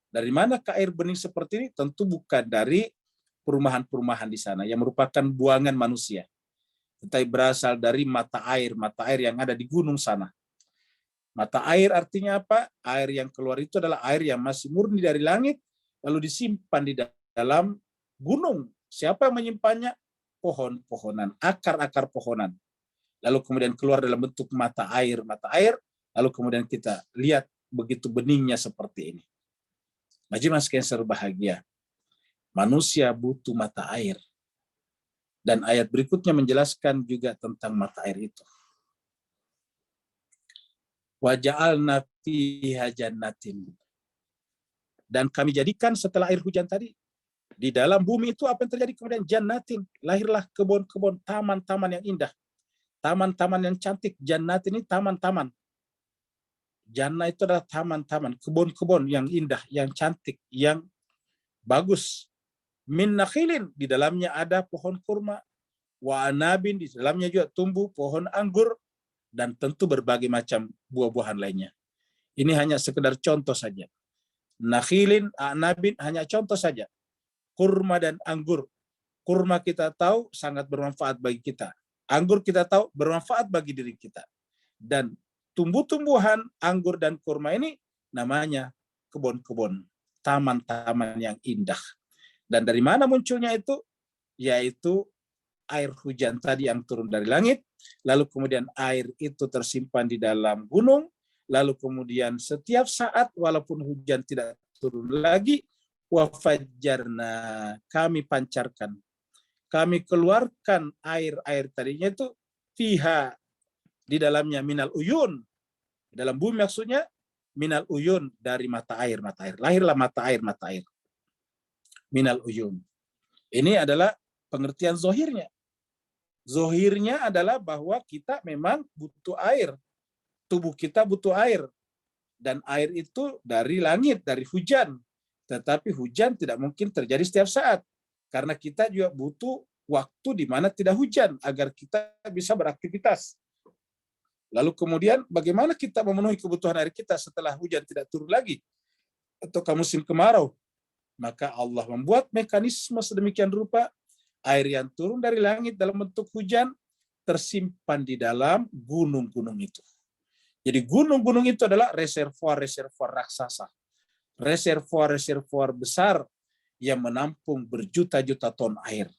Dari manakah air bening seperti ini? Tentu bukan dari perumahan-perumahan di sana yang merupakan buangan manusia, tetapi berasal dari mata air yang ada di gunung sana. Mata air artinya apa? Air yang keluar itu adalah air yang masih murni dari langit, lalu disimpan di dalam gunung. Siapa yang menyimpannya? Pohon-pohonan, akar-akar pohonan. Lalu kemudian keluar dalam bentuk mata air, lalu kemudian kita lihat begitu beningnya seperti ini. Majlis sekalian berbahagia. Manusia butuh mata air. Dan ayat berikutnya menjelaskan juga tentang mata air itu. Waja'alna fiha jannatin. Dan kami jadikan setelah air hujan tadi, di dalam bumi itu apa yang terjadi? Kemudian jannatin, lahirlah kebun-kebun, taman-taman yang indah. Taman-taman yang cantik. Jannatin ini taman-taman. Jannah itu adalah taman-taman, kebun-kebun yang indah, yang cantik, yang bagus. Min nakhilin, di dalamnya ada pohon kurma. Wa anabin, di dalamnya juga tumbuh pohon anggur. Dan tentu berbagai macam buah-buahan lainnya. Ini hanya sekedar contoh saja. Nakhilin, anabin hanya contoh saja. Kurma dan anggur. Kurma kita tahu sangat bermanfaat bagi kita. Anggur kita tahu bermanfaat bagi diri kita. Dan tumbuh-tumbuhan anggur dan kurma ini namanya kebun-kebun, taman-taman yang indah. Dan dari mana munculnya itu? Yaitu air hujan tadi yang turun dari langit, lalu kemudian air itu tersimpan di dalam gunung, lalu kemudian setiap saat walaupun hujan tidak turun lagi, wafajjarna, kami pancarkan, kami keluarkan air-air tadinya itu fiha, di dalamnya minal uyun, dalam bumi maksudnya minal uyun, dari mata air, lahirlah mata air, minal uyun. Ini adalah pengertian zohirnya. Zohirnya adalah bahwa kita memang butuh air. Tubuh kita butuh air. Dan air itu dari langit, dari hujan. Tetapi hujan tidak mungkin terjadi setiap saat. Karena kita juga butuh waktu di mana tidak hujan agar kita bisa beraktivitas. Lalu kemudian bagaimana kita memenuhi kebutuhan air kita setelah hujan tidak turun lagi? Atau musim kemarau? Maka Allah membuat mekanisme sedemikian rupa Air yang turun dari langit dalam bentuk hujan tersimpan di dalam gunung-gunung itu. Jadi gunung-gunung itu adalah reservoir-reservoir raksasa. Reservoir-reservoir besar yang menampung berjuta-juta ton air.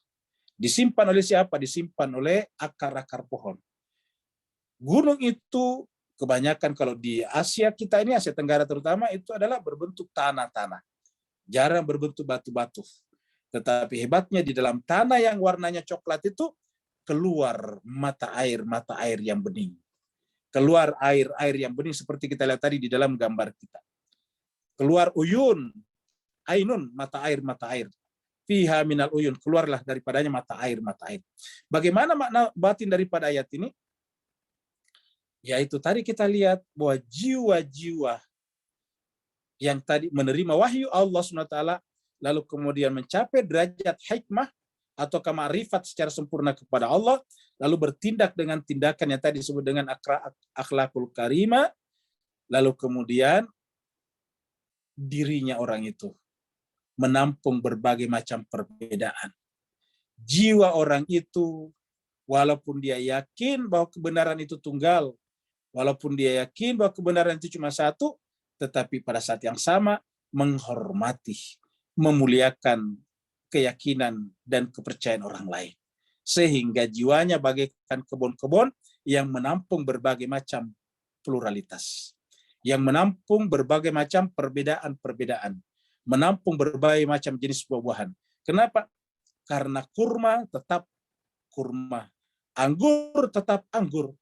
Disimpan oleh siapa? Disimpan oleh akar-akar pohon. Gunung itu kebanyakan kalau di Asia kita ini, Asia Tenggara terutama, itu adalah berbentuk tanah-tanah. Jarang berbentuk batu-batu. Tetapi hebatnya di dalam tanah yang warnanya coklat itu keluar mata air yang bening. Keluar air-air yang bening seperti kita lihat tadi di dalam gambar kita. Keluar uyun, ainun, mata air. Fiha minal uyun, keluarlah daripadanya mata air. Bagaimana makna batin daripada ayat ini? Yaitu tadi kita lihat bahwa jiwa-jiwa yang tadi menerima wahyu Allah SWT, lalu kemudian mencapai derajat hikmah atau ma'rifat secara sempurna kepada Allah, lalu bertindak dengan tindakan yang tadi disebut dengan akhlakul karimah, lalu kemudian dirinya orang itu menampung berbagai macam perbedaan. Jiwa orang itu, walaupun dia yakin bahwa kebenaran itu tunggal, walaupun dia yakin bahwa kebenaran itu cuma satu, tetapi pada saat yang sama menghormati, memuliakan keyakinan dan kepercayaan orang lain. Sehingga jiwanya bagaikan kebun-kebun yang menampung berbagai macam pluralitas. Yang menampung berbagai macam perbedaan-perbedaan. Menampung berbagai macam jenis buah-buahan. Kenapa? Karena kurma tetap kurma. Anggur tetap anggur.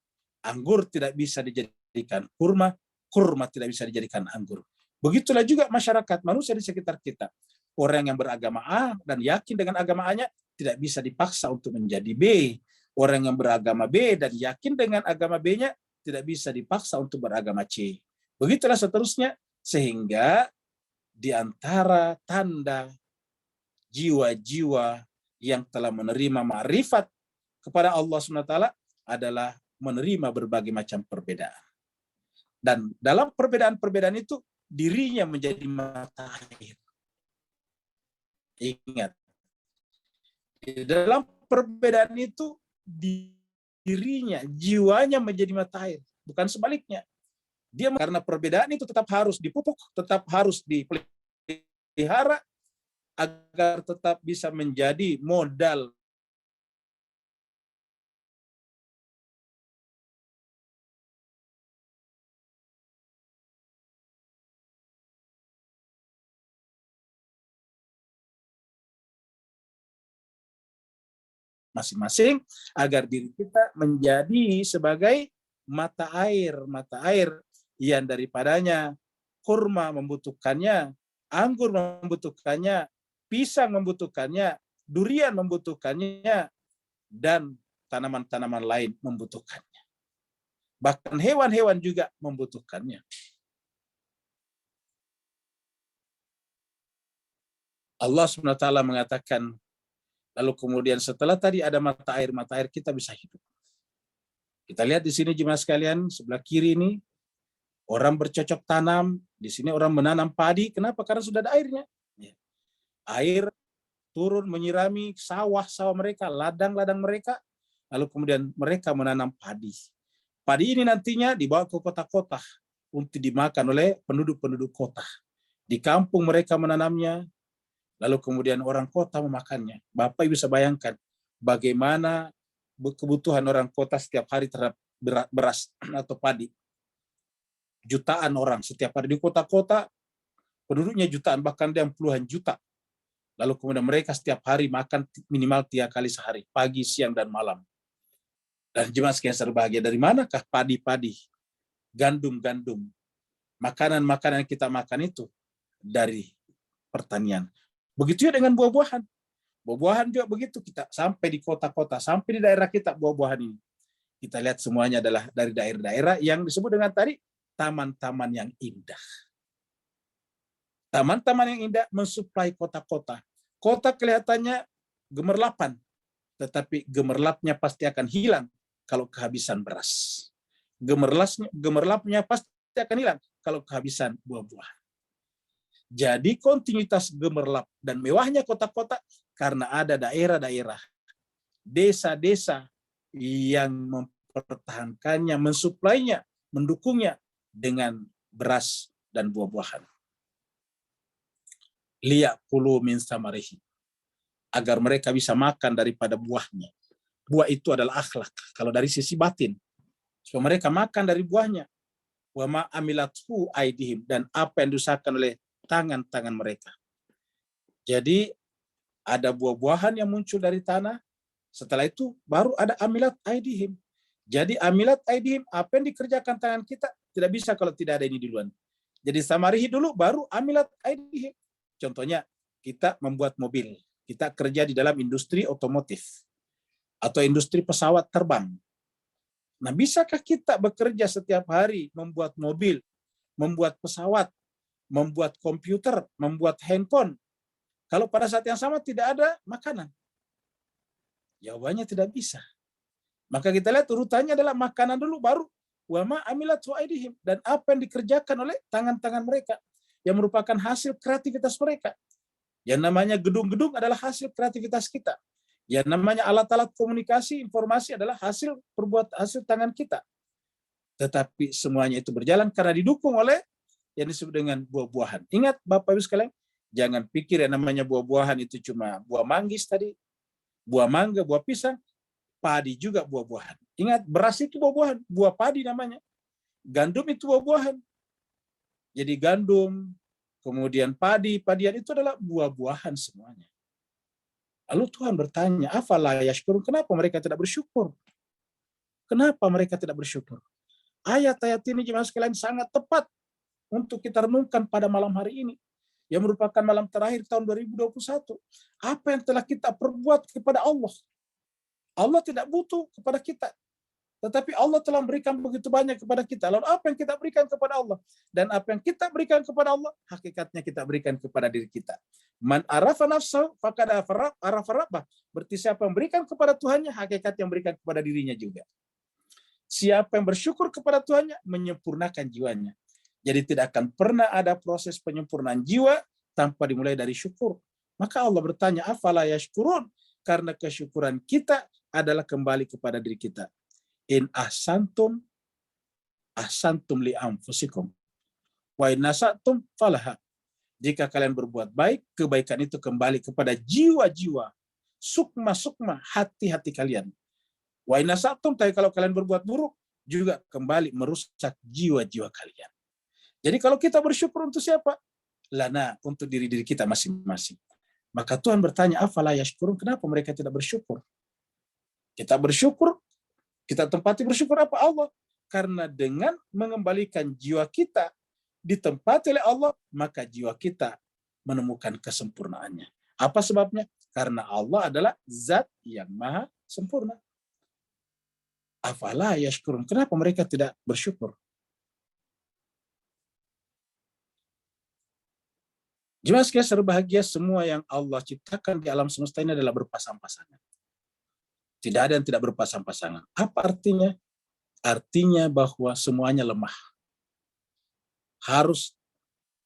Anggur tidak bisa dijadikan kurma. Kurma tidak bisa dijadikan anggur. Begitulah juga masyarakat, manusia di sekitar kita. Orang yang beragama A dan yakin dengan agama A-nya tidak bisa dipaksa untuk menjadi B. Orang yang beragama B dan yakin dengan agama B-nya tidak bisa dipaksa untuk beragama C. Begitulah seterusnya, sehingga di antara tanda jiwa-jiwa yang telah menerima ma'rifat kepada Allah SWT adalah menerima berbagai macam perbedaan. Dan dalam perbedaan-perbedaan itu, dirinya menjadi mata air. Ingat, di dalam perbedaan itu dirinya, jiwanya menjadi mata air, bukan sebaliknya. Dia karena perbedaan itu tetap harus dipupuk, tetap harus dipelihara agar tetap bisa menjadi modal masing-masing, agar diri kita menjadi sebagai mata air yang daripadanya kurma membutuhkannya, anggur membutuhkannya, pisang membutuhkannya, durian membutuhkannya, dan tanaman-tanaman lain membutuhkannya. Bahkan hewan-hewan juga membutuhkannya. Allah SWT mengatakan, lalu kemudian setelah tadi ada mata air kita bisa hidup. Kita lihat di sini jemaah sekalian, sebelah kiri ini orang bercocok tanam, di sini orang menanam padi. Kenapa? Karena sudah ada airnya. Air turun menyirami sawah-sawah mereka, ladang-ladang mereka, lalu kemudian mereka menanam padi. Padi ini nantinya dibawa ke kota-kota untuk dimakan oleh penduduk-penduduk kota. Di kampung mereka menanamnya, lalu kemudian orang kota memakannya. Bapak bisa bayangkan bagaimana kebutuhan orang kota setiap hari terhadap beras atau padi. Jutaan orang setiap hari di kota-kota, penduduknya jutaan, bahkan ada yang puluhan juta. Lalu kemudian mereka setiap hari makan minimal 3 kali sehari, pagi, siang, dan malam. Dan jemaah sekalian berbahagia, dari manakah padi-padi, gandum-gandum, makanan-makanan yang kita makan itu? Dari pertanian. Begitu juga dengan buah-buahan. Buah-buahan juga begitu, kita sampai di kota-kota, sampai di daerah kita buah-buahan ini. Kita lihat semuanya adalah dari daerah-daerah yang disebut dengan tadi taman-taman yang indah. Taman-taman yang indah mensuplai kota-kota. Kota kelihatannya gemerlapan, tetapi gemerlapnya pasti akan hilang kalau kehabisan beras. Gemerlapnya pasti akan hilang kalau kehabisan buah-buahan. Jadi kontinuitas gemerlap dan mewahnya kota-kota karena ada daerah-daerah, desa-desa yang mempertahankannya, mensuplainya, mendukungnya dengan beras dan buah-buahan. Liya'kulu min samarihi, agar mereka bisa makan daripada buahnya. Buah itu adalah akhlak, kalau dari sisi batin. Supaya mereka makan dari buahnya. Wa ma amilathu aidihim, dan apa yang diusahakan oleh tangan-tangan mereka. Jadi ada buah-buahan yang muncul dari tanah, setelah itu baru ada amilat aidihim. Jadi amilat aidihim, apa yang dikerjakan tangan kita tidak bisa kalau tidak ada ini duluan. Jadi samarihi dulu, baru amilat aidihim. Contohnya, kita membuat mobil. Kita kerja di dalam industri otomotif atau industri pesawat terbang. Nah, bisakah kita bekerja setiap hari membuat mobil, membuat pesawat, membuat komputer, membuat handphone, kalau pada saat yang sama tidak ada makanan? Jawabannya tidak bisa. Maka kita lihat urutannya adalah makanan dulu, baru wa ma amilatu aidihim, dan apa yang dikerjakan oleh tangan-tangan mereka yang merupakan hasil kreativitas mereka. Yang namanya gedung-gedung adalah hasil kreativitas kita. Yang namanya alat-alat komunikasi, informasi adalah hasil tangan kita. Tetapi semuanya itu berjalan karena didukung oleh yang disebut dengan buah-buahan. Ingat Bapak Ibu sekalian, jangan pikir yang namanya buah-buahan itu cuma buah manggis tadi, buah mangga, buah pisang, padi juga buah-buahan. Ingat, beras itu buah-buahan, buah padi namanya. Gandum itu buah-buahan. Jadi gandum, kemudian padian itu adalah buah-buahan semuanya. Lalu Tuhan bertanya, afala yashkurun, kenapa mereka tidak bersyukur? Kenapa mereka tidak bersyukur? Ayat-ayat ini jemaah sekalian sangat tepat untuk kita renungkan pada malam hari ini, yang merupakan malam terakhir tahun 2021. Apa yang telah kita perbuat kepada Allah? Allah tidak butuh kepada kita, tetapi Allah telah memberikan begitu banyak kepada kita. Lalu apa yang kita berikan kepada Allah? Dan apa yang kita berikan kepada Allah, hakikatnya kita berikan kepada diri kita. Man arafa nafsahu faqad arafa rabbah. Berarti siapa yang berikan kepada Tuhannya, hakikat yang berikan kepada dirinya juga. Siapa yang bersyukur kepada Tuhannya, menyempurnakan jiwanya. Jadi tidak akan pernah ada proses penyempurnaan jiwa tanpa dimulai dari syukur. Maka Allah bertanya, afala yashkurun? Karena kesyukuran kita adalah kembali kepada diri kita. In ahsantum li anfusikum wa in nasatum falaha. Jika kalian berbuat baik, kebaikan itu kembali kepada jiwa-jiwa, sukma hati-hati kalian. Wa in nasatum, tapi kalau kalian berbuat buruk, juga kembali merusak jiwa-jiwa kalian. Jadi kalau kita bersyukur untuk siapa? Lana, untuk diri-diri kita masing-masing. Maka Tuhan bertanya, afala yashkurun, kenapa mereka tidak bersyukur? Kita bersyukur, kita tempati bersyukur apa? Allah. Karena dengan mengembalikan jiwa kita ditempati oleh Allah, maka jiwa kita menemukan kesempurnaannya. Apa sebabnya? Karena Allah adalah zat yang maha sempurna. Afala yashkurun, kenapa mereka tidak bersyukur? Jemaah sekalian berbahagia, semua yang Allah ciptakan di alam semesta ini adalah berpasang-pasangan. Tidak ada yang tidak berpasang-pasangan. Apa artinya? Artinya bahwa semuanya lemah. Harus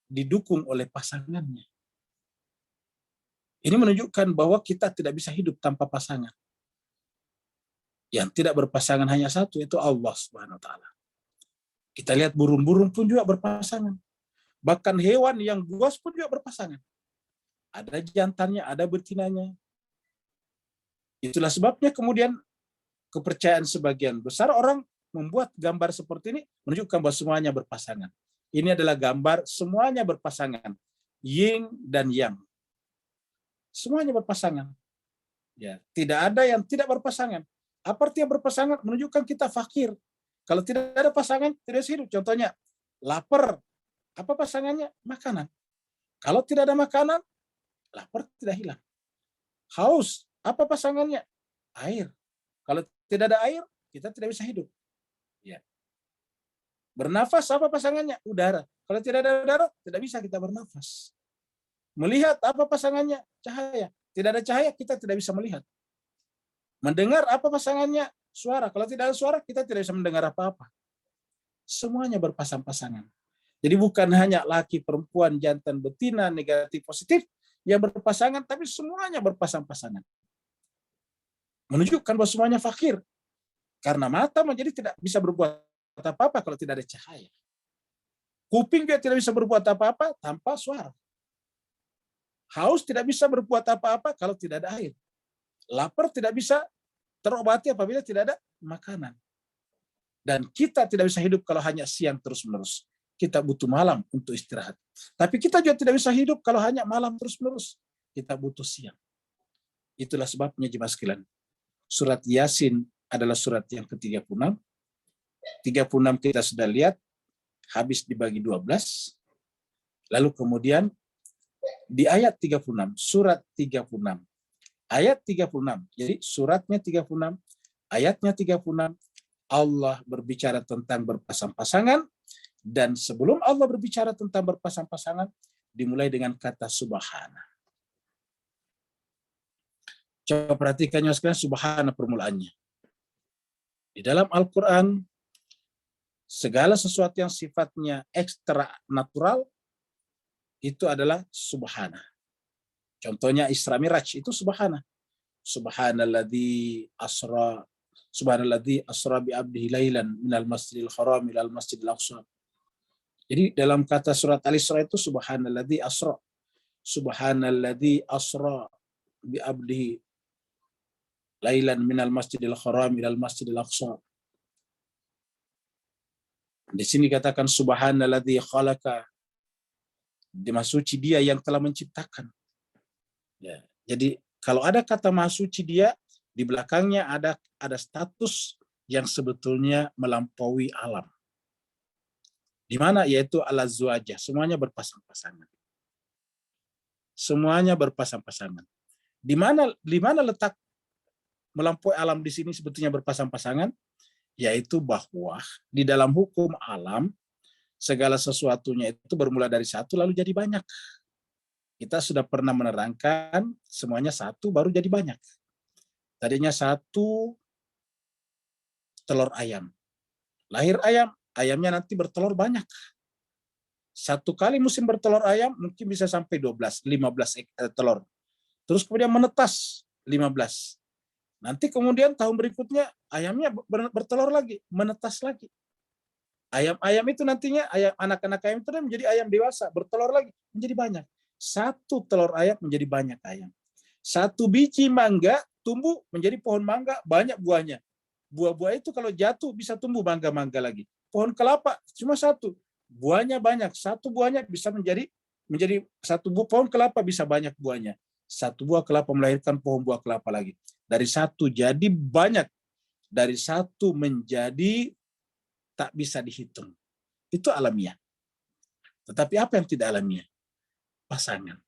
didukung oleh pasangannya. Ini menunjukkan bahwa kita tidak bisa hidup tanpa pasangan. Yang tidak berpasangan hanya satu, itu Allah Subhanahu wa taala. Kita lihat burung-burung pun juga berpasangan. Bahkan hewan yang buas pun juga berpasangan. Ada jantannya, ada betinanya. Itulah sebabnya kemudian kepercayaan sebagian besar orang membuat gambar seperti ini menunjukkan bahwa semuanya berpasangan. Ini adalah gambar semuanya berpasangan. Yin dan yang. Semuanya berpasangan. Ya, tidak ada yang tidak berpasangan. Apa artinya berpasangan? Menunjukkan kita fakir. Kalau tidak ada pasangan, tidak bisa hidup. Contohnya, lapar. Apa pasangannya? Makanan. Kalau tidak ada makanan, lapar tidak hilang. Haus. Apa pasangannya? Air. Kalau tidak ada air, kita tidak bisa hidup. Ya. Bernafas, apa pasangannya? Udara. Kalau tidak ada udara, tidak bisa kita bernafas. Melihat, apa pasangannya? Cahaya. Tidak ada cahaya, kita tidak bisa melihat. Mendengar, apa pasangannya? Suara. Kalau tidak ada suara, kita tidak bisa mendengar apa-apa. Semuanya berpasang-pasangan. Jadi bukan hanya laki, perempuan, jantan, betina, negatif, positif, yang berpasangan, tapi semuanya berpasang-pasangan. Menunjukkan bahwa semuanya fakir. Karena mata menjadi tidak bisa berbuat apa-apa kalau tidak ada cahaya. Kuping dia tidak bisa berbuat apa-apa tanpa suara. Haus tidak bisa berbuat apa-apa kalau tidak ada air. Lapar tidak bisa terobati apabila tidak ada makanan. Dan kita tidak bisa hidup kalau hanya siang terus-menerus. Kita butuh malam untuk istirahat. Tapi kita juga tidak bisa hidup kalau hanya malam terus-menerus. Kita butuh siang. Itulah sebabnya jemaah sekalian. Surat Yasin adalah surat yang ke-36. 36 kita sudah lihat, habis dibagi 12. Lalu kemudian di ayat 36, surat 36. Ayat 36, jadi suratnya 36, ayatnya 36, Allah berbicara tentang berpasang-pasangan, dan sebelum Allah berbicara tentang berpasang-pasangan, dimulai dengan kata subhana. Coba perhatikan sekalian, subhana permulaannya. Di dalam Al-Quran, segala sesuatu yang sifatnya ekstra natural, itu adalah subhana. Contohnya Isra Miraj, itu subhana. Subhanalladzi asra bi abdihi lailan minal masjidil haram ilal masjidil aqsa. Jadi dalam kata surat Al-Isra itu subhanalladzi asra. Subhanalladzi asra bi abdihi lailan minal masjidil haram ilal masjidil aqsa. Di sini katakan subhanalladzi khalaqa. Maha suci dia yang telah menciptakan. Ya, jadi kalau ada kata maha suci dia, di belakangnya ada status yang sebetulnya melampaui alam. Di mana? Yaitu al-azwajah, semuanya berpasang-pasangan. Semuanya berpasang-pasangan. Di mana letak melampaui alam di sini sebetulnya berpasang-pasangan? Yaitu bahwa di dalam hukum alam segala sesuatunya itu bermula dari satu lalu jadi banyak. Kita sudah pernah menerangkan semuanya satu baru jadi banyak. Tadinya satu telur ayam. Lahir ayam, ayamnya nanti bertelur banyak. Satu kali musim bertelur ayam mungkin bisa sampai 12, 15 telur. Terus kemudian menetas 15. Nanti kemudian tahun berikutnya ayamnya bertelur lagi, menetas lagi. Ayam-ayam itu nantinya, anak-anak ayam itu menjadi ayam dewasa, bertelur lagi, menjadi banyak. Satu telur ayam menjadi banyak ayam. Satu biji mangga tumbuh menjadi pohon mangga, banyak buahnya. Buah-buah itu kalau jatuh bisa tumbuh mangga-mangga lagi. Pohon kelapa cuma satu, buahnya banyak. Satu buahnya bisa menjadi pohon kelapa bisa banyak buahnya. Satu buah kelapa melahirkan pohon buah kelapa lagi. Dari satu jadi banyak. Dari satu menjadi tak bisa dihitung. Itu alamiah. Tetapi apa yang tidak alamiah? Pasangan.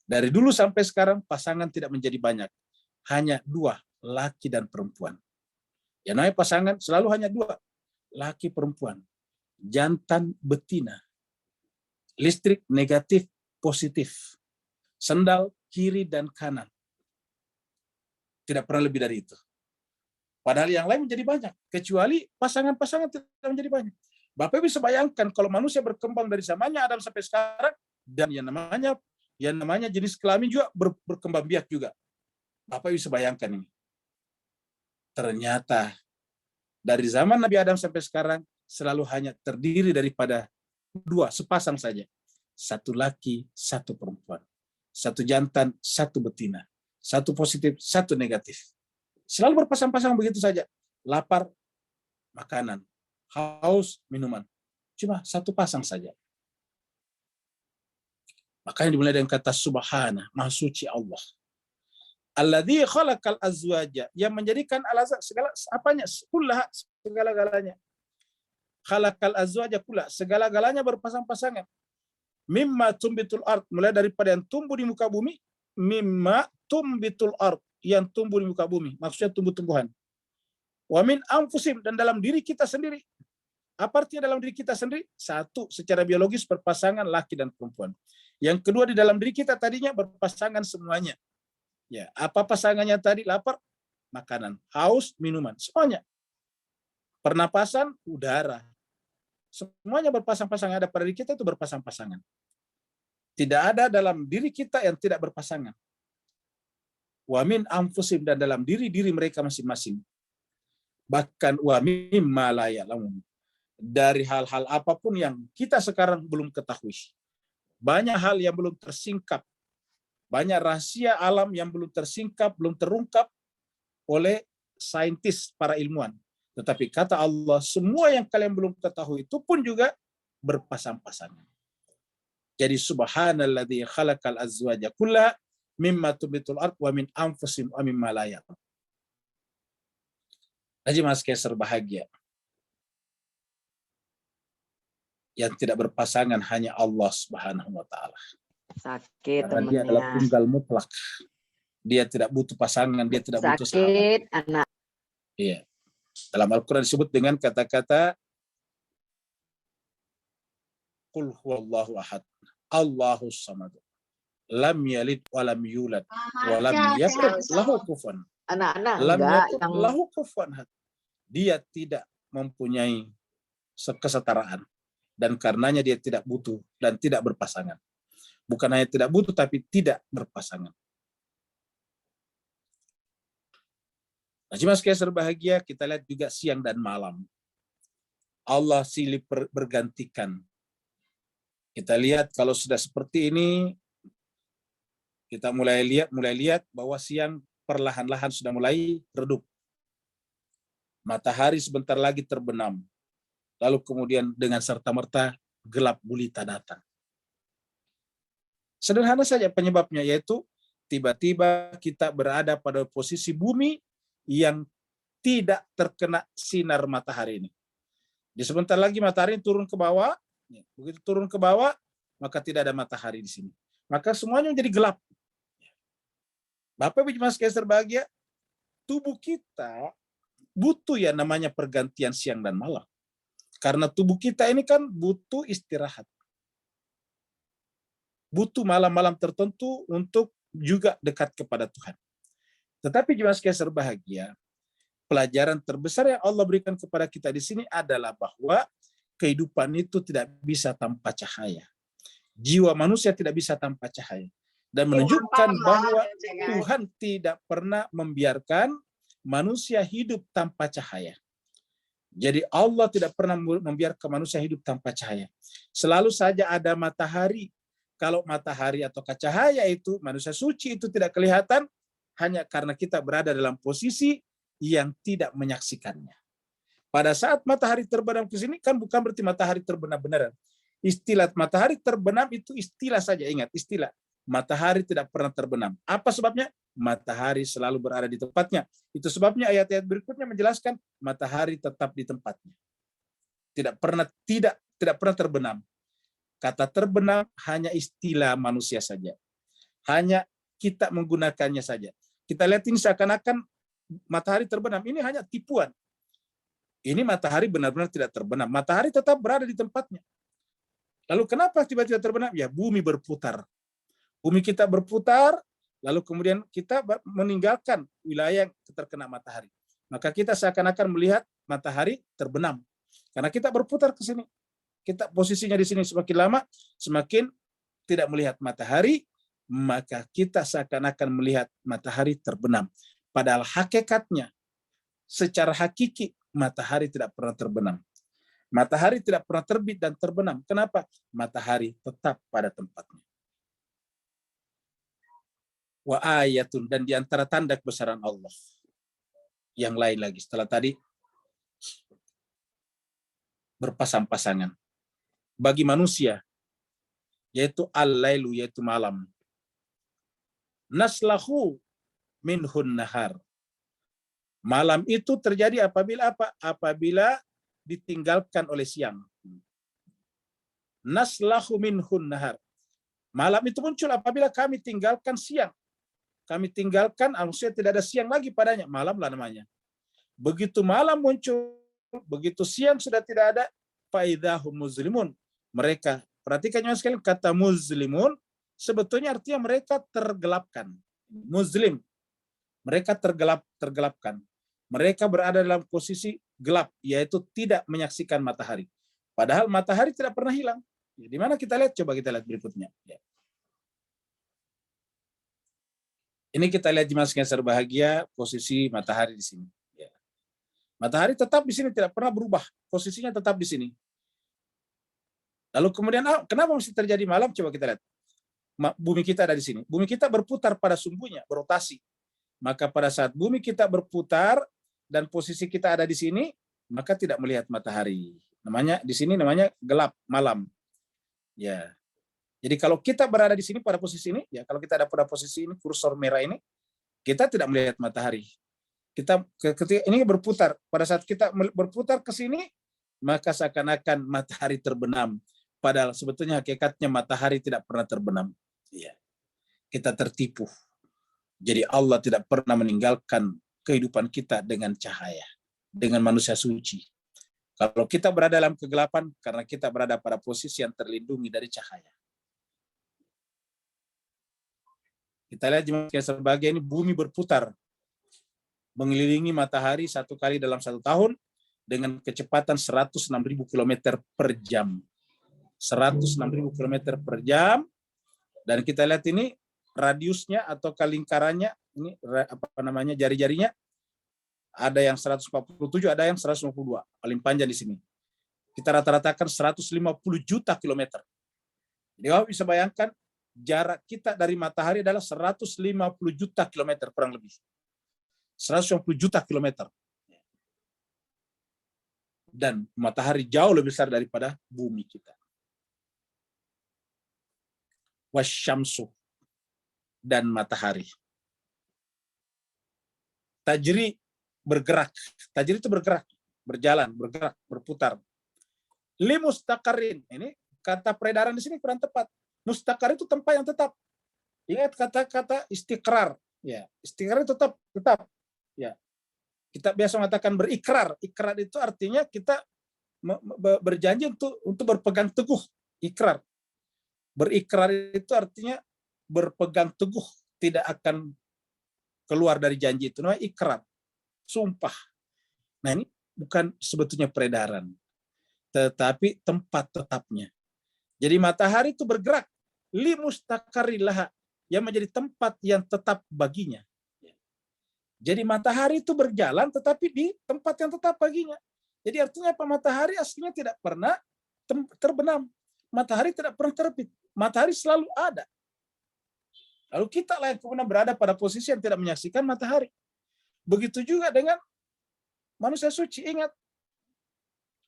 Dari dulu sampai sekarang pasangan tidak menjadi banyak. Hanya dua, laki dan perempuan. Yang namanya pasangan selalu hanya dua, laki perempuan. Jantan betina. Listrik negatif positif. Sendal kiri dan kanan. Tidak pernah lebih dari itu. Padahal yang lain menjadi banyak. Kecuali pasangan-pasangan tidak menjadi banyak. Bapak bisa bayangkan kalau manusia berkembang dari zamannya Adam sampai sekarang, dan yang namanya jenis kelamin juga berkembang biak juga. Bapak bisa bayangkan ini. Ternyata dari zaman Nabi Adam sampai sekarang selalu hanya terdiri daripada dua, sepasang saja. Satu laki, satu perempuan. Satu jantan, satu betina. Satu positif, satu negatif. Selalu berpasang-pasang begitu saja. Lapar, makanan. Haus, minuman. Cuma satu pasang saja. Makanya dimulai dengan kata subhana, maha suci Allah. Alladzi khalaqal azwaja, yang menjadikan segala apanya, kullaha, segala-galanya. Khalaqal azwaja kullaha, segala-galanya berpasang-pasangan. Mimma tumbitul ard, mulai daripada yang tumbuh di muka bumi, mimma tumbitul ard, yang tumbuh di muka bumi, maksudnya tumbuh-tumbuhan. Wa min anfusim, dan dalam diri kita sendiri. Apa artinya dalam diri kita sendiri? Satu, secara biologis berpasangan laki dan perempuan. Yang kedua, di dalam diri kita tadinya berpasangan semuanya. Ya, apa pasangannya tadi? Lapar, makanan. Haus, minuman. Semuanya. Pernapasan, udara. Semuanya berpasang-pasangan. Ada pada diri kita itu berpasang-pasangan. Tidak ada dalam diri kita yang tidak berpasangan. Wa min anfusim, dan dalam diri-diri mereka masing-masing. Bahkan wa mimma la ya'lamun, dari hal-hal apapun yang kita sekarang belum ketahui. Banyak hal yang belum tersingkap. Banyak rahasia alam yang belum tersingkap, belum terungkap oleh saintis, para ilmuwan. Tetapi kata Allah, semua yang kalian belum ketahui itu pun juga berpasang-pasangan. Jadi subhanalladzi khalaqal azwaja kullaha mimma tubitul ard wa min anfusim wa mimma la ya'lamun. Haji Mas Kaiser bahagia. Yang tidak berpasangan hanya Allah Subhanahu wa taala. Sakit Karena dia adalah temennya. tunggal mutlak. Dia tidak butuh pasangan, dia tidak butuh sahabat. Sakit anak. Iya. Dalam Al-Qur'an disebut dengan kata-kata Qul huwallahu ahad, Allahus samad, lam yalid wa lam yulad wa lam yakul lahu kufuwan. Anak-anak Lam enggak yakul yang lahu kufuwan ahad. Dia tidak mempunyai kesetaraan, dan karenanya dia tidak butuh dan tidak berpasangan. Bukan hanya tidak butuh, tapi tidak berpasangan. Nah, Mas Kaiser bahagia, kita lihat juga siang dan malam. Allah silih bergantikan. Kita lihat kalau sudah seperti ini, kita mulai lihat bahwa siang perlahan-lahan sudah mulai redup. Matahari sebentar lagi terbenam. Lalu kemudian dengan serta-merta gelap gulita datang. Sederhana saja penyebabnya, yaitu tiba-tiba kita berada pada posisi bumi yang tidak terkena sinar matahari ini. Di sebentar lagi matahari turun ke bawah, begitu turun ke bawah, maka tidak ada matahari di sini. Maka semuanya menjadi gelap. Bapak Ibu Mas Kaiser bahagia, tubuh kita butuh ya namanya pergantian siang dan malam. Karena tubuh kita ini kan butuh istirahat. Butuh malam-malam tertentu untuk juga dekat kepada Tuhan. Tetapi Mas Kaiser bahagia, pelajaran terbesar yang Allah berikan kepada kita di sini adalah bahwa kehidupan itu tidak bisa tanpa cahaya. Jiwa manusia tidak bisa tanpa cahaya. Dan menunjukkan bahwa Tuhan tidak pernah membiarkan manusia hidup tanpa cahaya. Jadi Allah tidak pernah membiarkan manusia hidup tanpa cahaya. Selalu saja ada matahari. Kalau matahari atau cahaya itu, manusia suci itu tidak kelihatan, hanya karena kita berada dalam posisi yang tidak menyaksikannya. Pada saat matahari terbenam ke sini, kan bukan berarti matahari terbenam beneran. Istilah matahari terbenam itu istilah saja, ingat, istilah. Matahari tidak pernah terbenam. Apa sebabnya? Matahari selalu berada di tempatnya. Itu sebabnya ayat-ayat berikutnya menjelaskan matahari tetap di tempatnya. Tidak pernah terbenam. Kata terbenam hanya istilah manusia saja. Hanya kita menggunakannya saja. Kita lihat ini seakan-akan matahari terbenam. Ini hanya tipuan. Ini matahari benar-benar tidak terbenam. Matahari tetap berada di tempatnya. Lalu kenapa tiba-tiba terbenam? Ya, bumi berputar. Bumi kita berputar, lalu kemudian kita meninggalkan wilayah yang terkena matahari. Maka kita seakan-akan melihat matahari terbenam. Karena kita berputar ke sini. Kita posisinya di sini semakin lama, semakin tidak melihat matahari, maka kita seakan-akan melihat matahari terbenam. Padahal hakikatnya, secara hakiki, matahari tidak pernah terbenam. Matahari tidak pernah terbit dan terbenam. Kenapa? Matahari tetap pada tempatnya. Wa ayatun, dan di antara tanda kebesaran Allah. Yang lain lagi, setelah tadi, berpasang-pasangan. Bagi manusia, yaitu al-lailu, yaitu malam. Naslahu minhun nahar. Malam itu terjadi apabila apa? Apabila ditinggalkan oleh siang. Naslahu minhun nahar. Malam itu muncul apabila kami tinggalkan siang. Kami tinggalkan, maksudnya tidak ada siang lagi padanya. Malam lah namanya. Begitu malam muncul, begitu siang sudah tidak ada, faidahum muzlimun. Mereka, perhatikan sekali kata muzlimun, sebetulnya artinya mereka tergelapkan. Muslim. Mereka tergelapkan. Mereka berada dalam posisi gelap, yaitu tidak menyaksikan matahari. Padahal matahari tidak pernah hilang. Di mana kita lihat? Coba kita lihat berikutnya. Ini kita lihat jemaah sekalian berbahagia, posisi matahari di sini. Ya. Matahari tetap di sini, tidak pernah berubah. Posisinya tetap di sini. Lalu kemudian kenapa mesti terjadi malam? Coba kita lihat. Bumi kita ada di sini. Bumi kita berputar pada sumbunya, berotasi. Maka pada saat bumi kita berputar dan posisi kita ada di sini, maka tidak melihat matahari. Namanya di sini namanya gelap malam. Ya. Jadi kalau kita berada di sini pada posisi ini, ya kalau kita ada pada posisi ini, kursor merah ini, kita tidak melihat matahari. Kita ketika ini berputar, pada saat kita berputar ke sini, maka seakan-akan matahari terbenam. Padahal sebetulnya hakikatnya matahari tidak pernah terbenam. Ya. Kita tertipu. Jadi Allah tidak pernah meninggalkan kehidupan kita dengan cahaya, dengan manusia suci. Kalau kita berada dalam kegelapan, karena kita berada pada posisi yang terlindungi dari cahaya. Kita lihat sebagai ini bumi berputar mengelilingi matahari satu kali dalam satu tahun dengan kecepatan 106.000 km per jam. 106.000 km per jam. Dan kita lihat ini radiusnya atau lingkarannya, ini apa namanya jari-jarinya, ada yang 147, ada yang 152, paling panjang di sini. Kita rata-ratakan 150 juta kilometer. Jadi bisa bayangkan jarak kita dari matahari adalah 150 juta kilometer kurang lebih. 150 juta kilometer. Dan matahari jauh lebih besar daripada bumi kita. Wasyamsu, dan matahari. Tajri, bergerak. Tajri itu bergerak, berjalan, bergerak, berputar. Limustaqarrin, ini kata peredaran di sini kurang tepat. Mustaqar itu tempat yang tetap. Ingat kata-kata istiqrar. Ya, istiqrar itu tetap. Ya. Kita biasa mengatakan berikrar. Ikrar itu artinya kita berjanji untuk berpegang teguh. Ikrar. Berikrar itu artinya berpegang teguh, tidak akan keluar dari janji itu. Namanya ikrar. Sumpah. Nah, ini bukan sebetulnya peredaran, tetapi tempat tetapnya. Jadi matahari itu bergerak, limustaqarrilaha, yang menjadi tempat yang tetap baginya. Jadi matahari itu berjalan tetapi di tempat yang tetap baginya. Jadi artinya apa? Matahari aslinya tidak pernah terbenam. Matahari tidak pernah terbit. Matahari selalu ada. Lalu kita lah yang kemudian berada pada posisi yang tidak menyaksikan matahari. Begitu juga dengan manusia suci. Ingat,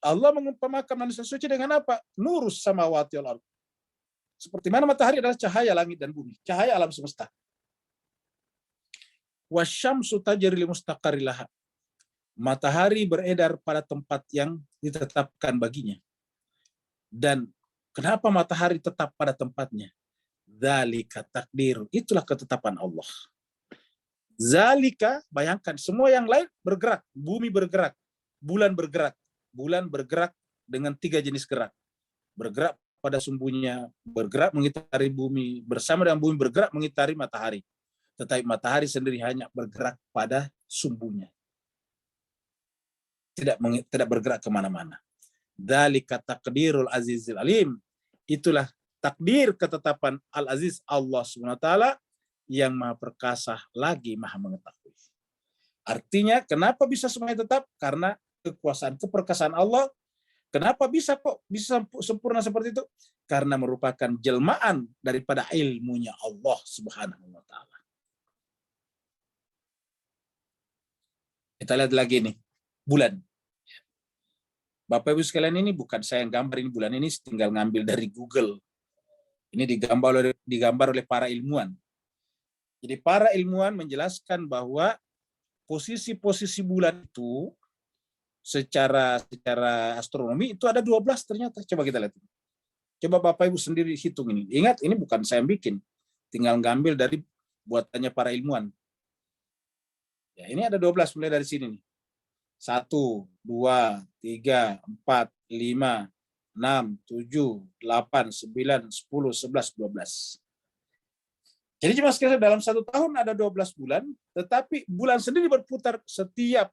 Allah mengumpamakan manusia suci dengan apa? Nurus samawati wal ardh. Seperti mana matahari adalah cahaya langit dan bumi, cahaya alam semesta. Wasyamsu tajri limustaqarri laha. Matahari beredar pada tempat yang ditetapkan baginya. Dan kenapa matahari tetap pada tempatnya? Dzalika takdir, itulah ketetapan Allah. Zalika, bayangkan semua yang lain bergerak, bumi bergerak, bulan bergerak. Bulan bergerak dengan 3 jenis gerak. Bergerak pada sumbunya, bergerak mengitari bumi, bersama dengan bumi bergerak mengitari matahari. Tetapi matahari sendiri hanya bergerak pada sumbunya. Tidak bergerak kemana-mana. Dzalika takdirul azizil alim. Itulah takdir ketetapan Al-Aziz Allah SWT yang maha perkasa lagi maha mengetahui. Artinya kenapa bisa semuanya tetap? Karena kekuasaan, keperkasaan Allah. Kenapa bisa sempurna seperti itu? Karena merupakan jelmaan daripada ilmunya Allah Subhanahu wa taala. Kita lihat lagi nih, bulan. Bapak Ibu sekalian, ini bukan saya yang gambar, ini bulan ini tinggal ngambil dari Google. Ini digambar oleh para ilmuwan. Jadi para ilmuwan menjelaskan bahwa posisi-posisi bulan itu secara astronomi itu ada 12 ternyata. Coba kita lihat. Coba Bapak Ibu sendiri hitung ini. Ingat, ini bukan saya yang bikin. Tinggal ngambil dari buatannya para ilmuwan. Ya, ini ada 12 mulai dari sini nih. 1, 2, 3, 4, 5, 6, 7, 8, 9, 10, 11, 12. Jadi cuma sekitar dalam 1 tahun ada 12 bulan, tetapi bulan sendiri berputar setiap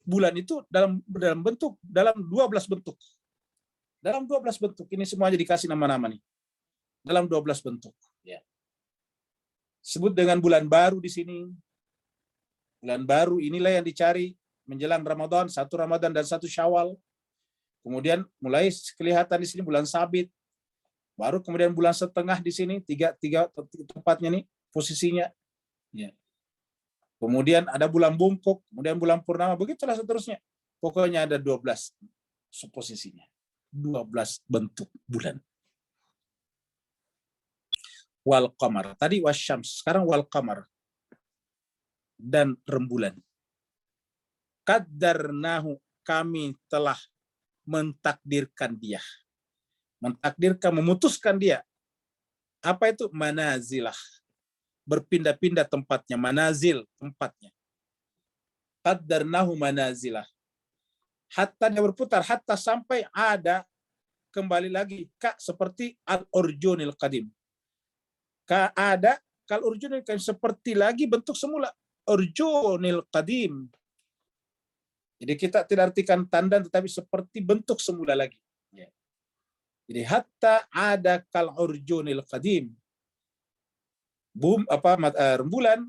bulan itu dalam 12 bentuk. Dalam 12 bentuk. Ini semuanya dikasih nama-nama nih. Dalam 12 bentuk. Ya. Sebut dengan bulan baru di sini. Bulan baru inilah yang dicari menjelang Ramadan, 1 Ramadan dan 1 Syawal. Kemudian mulai kelihatan di sini bulan sabit. Baru kemudian bulan setengah di sini, tiga tempatnya nih posisinya. Ya. Kemudian ada bulan bungkuk, kemudian bulan purnama, begitulah seterusnya. Pokoknya ada 12 posisinya. 12 bentuk bulan. Wal qamar. Tadi wasyams, sekarang wal qamar. Dan rembulan. Qaddarnahu, kami telah mentakdirkan dia. Mentakdirkan, memutuskan dia. Apa itu? Manazilah. Berpindah-pindah tempatnya. Manazil, tempatnya. Qaddarnahu manazilah. Hatta dia berputar, hatta sampai ada kembali lagi. Seperti al-urjunil qadim. Ada kal-urjunil qadim, seperti lagi bentuk semula. Urjunil qadim. Jadi kita tidak artikan tanda, tetapi seperti bentuk semula lagi. Ya. Jadi hatta ada kal-urjunil qadim. Rembulan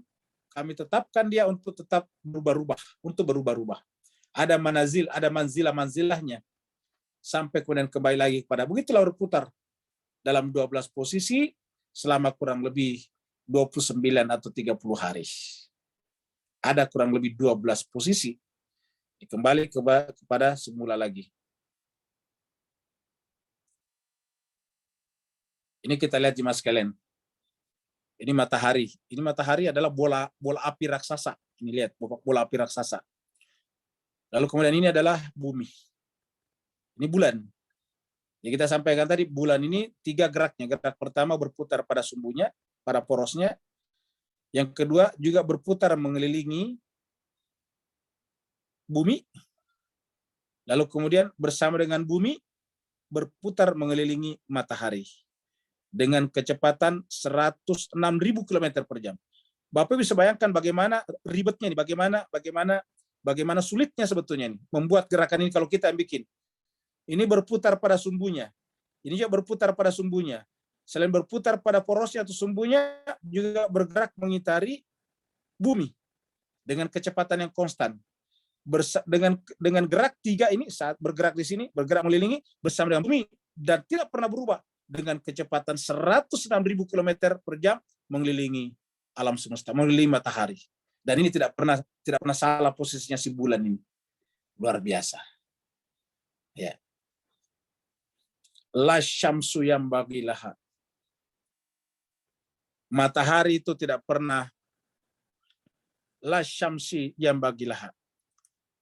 kami tetapkan dia untuk tetap berubah-ubah. Ada manazil, ada manzilahnya. Sampai kemudian kembali lagi kepada begitulah berputar dalam 12 posisi selama kurang lebih 29 atau 30 hari. Ada kurang lebih 12 posisi. Kembali kepada semula lagi. Ini kita lihat jemaah sekalian. Ini matahari. Ini matahari adalah bola api raksasa. Ini lihat bola api raksasa. Lalu kemudian ini adalah bumi. Ini bulan. Yang kita sampaikan tadi, bulan ini 3 geraknya. Gerak pertama berputar pada sumbunya, pada porosnya. Yang kedua juga berputar mengelilingi bumi. Lalu kemudian bersama dengan bumi berputar mengelilingi matahari dengan kecepatan 106.000 km per jam. Bapak bisa bayangkan bagaimana ribetnya nih, bagaimana sulitnya sebetulnya nih membuat gerakan ini kalau kita yang bikin. Ini berputar pada sumbunya. Ini juga berputar pada sumbunya. Selain berputar pada porosnya atau sumbunya, juga bergerak mengitari bumi dengan kecepatan yang konstan. Dengan gerak 3 ini, saat bergerak di sini, bergerak mengelilingi bersama dengan bumi dan tidak pernah berubah dengan kecepatan 106.000 km per jam mengelilingi alam semesta, mengelilingi matahari. Dan ini tidak pernah salah posisinya si bulan ini. Luar biasa. Ya. La syamsu yang bagilah. Matahari itu tidak pernah la syamsi yang bagilah.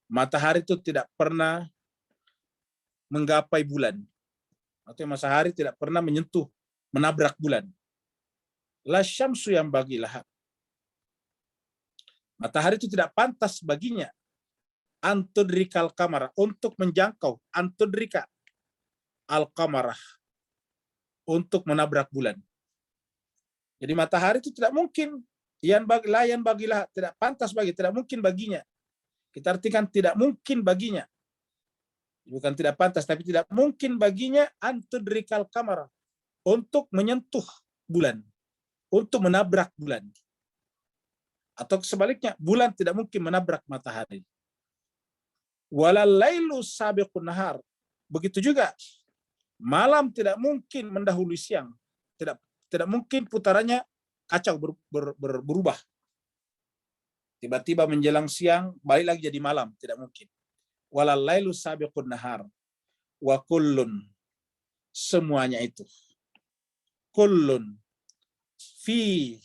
Matahari itu tidak pernah menggapai bulan. Atau matahari tidak pernah menabrak bulan. La syamsu yang bagilah. Matahari itu tidak pantas baginya antudrikal kamara, untuk menjangkau antudrika al-qamarah, untuk menabrak bulan. Jadi matahari itu tidak mungkin yang bagilah, tidak pantas bagi, tidak mungkin baginya. Kita artikan tidak mungkin baginya. Bukan tidak pantas, tapi tidak mungkin baginya antudrikal kamara, untuk menyentuh bulan, untuk menabrak bulan. Atau sebaliknya, bulan tidak mungkin menabrak matahari. Walal lailu sabiqun nahar. Begitu juga malam tidak mungkin mendahului siang. Tidak mungkin putarannya kacau berubah. Tiba-tiba menjelang siang balik lagi jadi malam, tidak mungkin. Walal lailu sabiqun nahar. Wa kullun, semuanya itu. Kullun fi,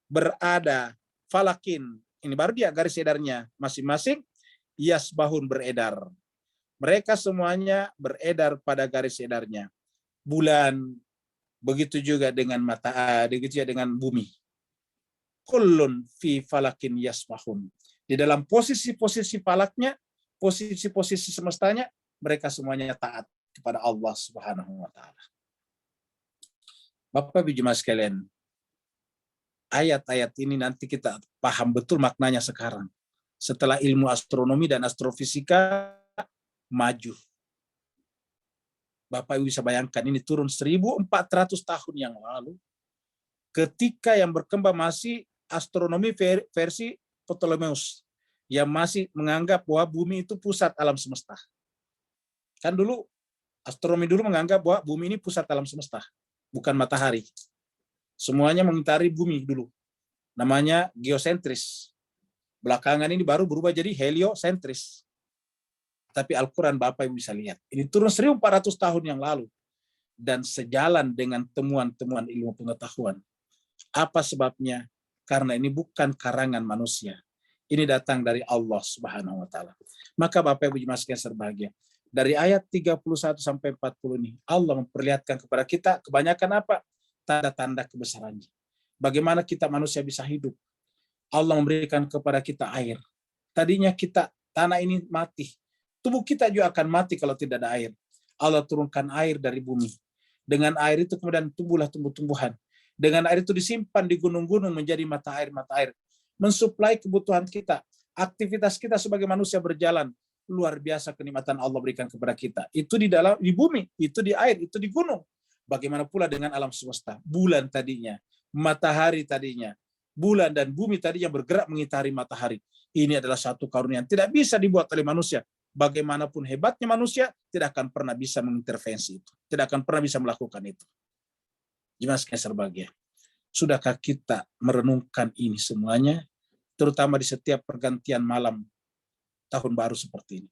berada, falakin, ini baru dia garis edarnya masing-masing, yasbahun, beredar. Mereka semuanya beredar pada garis edarnya. Bulan, begitu juga dengan begitu juga dengan bumi. Kullun fi falakin yasbahun. Di dalam posisi-posisi falaknya, posisi-posisi semestanya, mereka semuanya taat kepada Allah Subhanahu wa taala. Bapak Ibu jemaah sekalian, ayat-ayat ini nanti kita paham betul maknanya sekarang. Setelah ilmu astronomi dan astrofisika maju. Bapak Ibu bisa bayangkan, ini turun 1400 tahun yang lalu. ketika yang berkembang masih astronomi versi Ptolemeus, yang masih menganggap bahwa bumi itu pusat alam semesta. Kan dulu astronomi dulu menganggap bahwa bumi ini pusat alam semesta, bukan matahari. Semuanya mengitari bumi dulu. Namanya geosentris. Belakangan ini baru berubah jadi heliosentris. Tapi Al-Quran Bapak Ibu bisa lihat, ini turun 1400 tahun yang lalu dan sejalan dengan temuan-temuan ilmu pengetahuan. Apa sebabnya? Karena ini bukan karangan manusia. Ini datang dari Allah Subhanahu wa taala. Maka Bapak Ibu jemaah sekalian berbahagia, dari ayat 31 sampai 40 ini Allah memperlihatkan kepada kita kebanyakan apa? Tanda-tanda kebesarannya. Bagaimana kita manusia bisa hidup? Allah memberikan kepada kita air. Tadinya kita tanah ini mati. Tubuh kita juga akan mati kalau tidak ada air. Allah turunkan air dari bumi. Dengan air itu kemudian tumbuhlah tumbuh-tumbuhan. Dengan air itu disimpan di gunung-gunung menjadi mata air, mensuplai kebutuhan kita. Aktivitas kita sebagai manusia berjalan. Luar biasa kenikmatan Allah berikan kepada kita. Itu di bumi, itu di air, itu di gunung. Bagaimana pula dengan alam semesta? Bulan tadinya, matahari tadinya, bulan dan bumi tadinya bergerak mengitari matahari. Ini adalah satu karunia yang tidak bisa dibuat oleh manusia. Bagaimanapun hebatnya manusia, tidak akan pernah bisa mengintervensi itu. Tidak akan pernah bisa melakukan itu. Jemaah sekalian berbahagia, sudahkah kita merenungkan ini semuanya, terutama di setiap pergantian malam tahun baru seperti ini?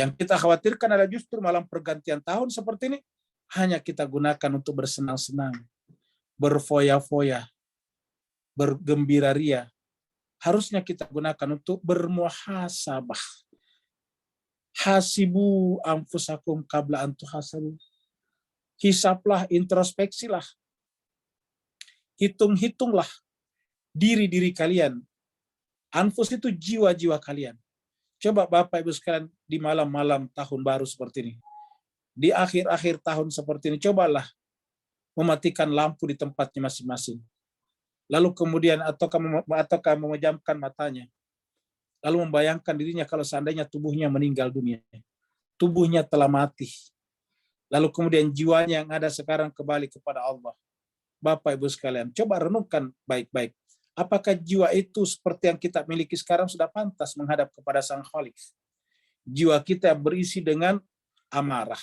Yang kita khawatirkan adalah justru malam pergantian tahun seperti ini, hanya kita gunakan untuk bersenang-senang, berfoya-foya, bergembira ria. Harusnya kita gunakan untuk bermuhasabah. Hasibu anfusakum qabla an tuhasabu. Hisaplah, introspeksilah. Hitung-hitunglah diri-diri kalian. Anfus itu jiwa-jiwa kalian. Coba Bapak Ibu sekalian di malam-malam tahun baru seperti ini. Di akhir-akhir tahun seperti ini, cobalah mematikan lampu di tempatnya masing-masing. Lalu kemudian ataukah memejamkan matanya. Lalu membayangkan dirinya kalau seandainya tubuhnya meninggal dunia. Tubuhnya telah mati. Lalu kemudian jiwanya yang ada sekarang kembali kepada Allah. Bapak Ibu sekalian, coba renungkan baik-baik. Apakah jiwa itu seperti yang kita miliki sekarang sudah pantas menghadap kepada Sang Khalik? Jiwa kita yang berisi dengan amarah.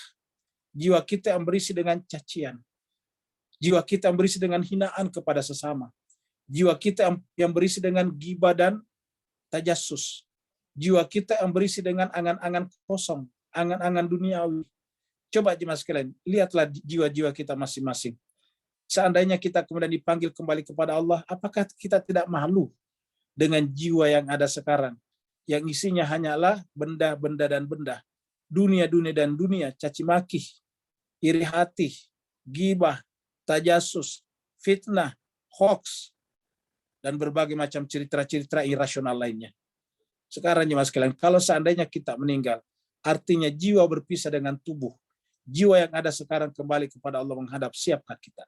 Jiwa kita yang berisi dengan cacian. Jiwa kita yang berisi dengan hinaan kepada sesama. Jiwa kita yang berisi dengan ghibah dan tajassus. Jiwa kita yang berisi dengan angan-angan kosong, angan-angan duniawi. Coba jemaah sekalian, lihatlah jiwa-jiwa kita masing-masing. Seandainya kita kemudian dipanggil kembali kepada Allah, apakah kita tidak malu dengan jiwa yang ada sekarang, yang isinya hanyalah benda-benda dan benda, dunia-dunia dan dunia, caci maki, iri hati, ghibah, tajassus, fitnah, hoax, dan berbagai macam cerita-cerita irasional lainnya. Sekarang jemaah sekalian, kalau seandainya kita meninggal, artinya jiwa berpisah dengan tubuh. Jiwa yang ada sekarang kembali kepada Allah menghadap, siapkah kita?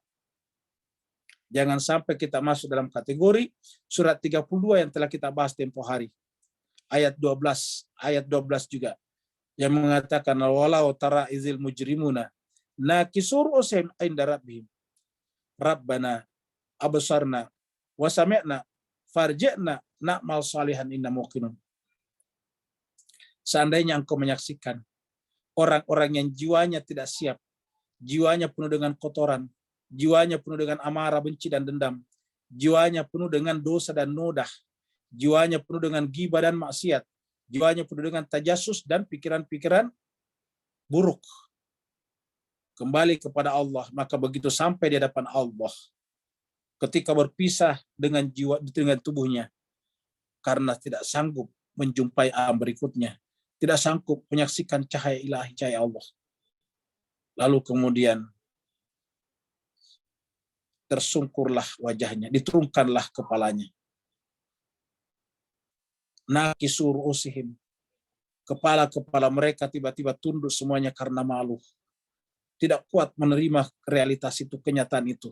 Jangan sampai kita masuk dalam kategori surat 32 yang telah kita bahas tempo hari. Ayat 12 juga. Yang mengatakan, walau tara izil mujrimuna nakisur usaim inda rabbihim. Rabbana absarna wa sami'na farji'na na'mal salihan inna muqinun. Seandainya engkau menyaksikan orang-orang yang jiwanya tidak siap, jiwanya penuh dengan kotoran, jiwanya penuh dengan amarah, benci dan dendam, jiwanya penuh dengan dosa dan nodah, jiwanya penuh dengan ghibah dan maksiat, jiwanya penuh dengan tajassus dan pikiran-pikiran buruk, kembali kepada Allah, maka begitu sampai di hadapan Allah, ketika berpisah dengan jiwa, dengan tubuhnya, karena tidak sanggup menjumpai alam berikutnya, tidak sanggup menyaksikan cahaya ilahi, cahaya Allah. Lalu kemudian tersungkurlah wajahnya, diturunkanlah kepalanya. Nakisur usihim. Kepala-kepala mereka tiba-tiba tunduk semuanya karena malu. Tidak kuat menerima realitas itu, kenyataan itu.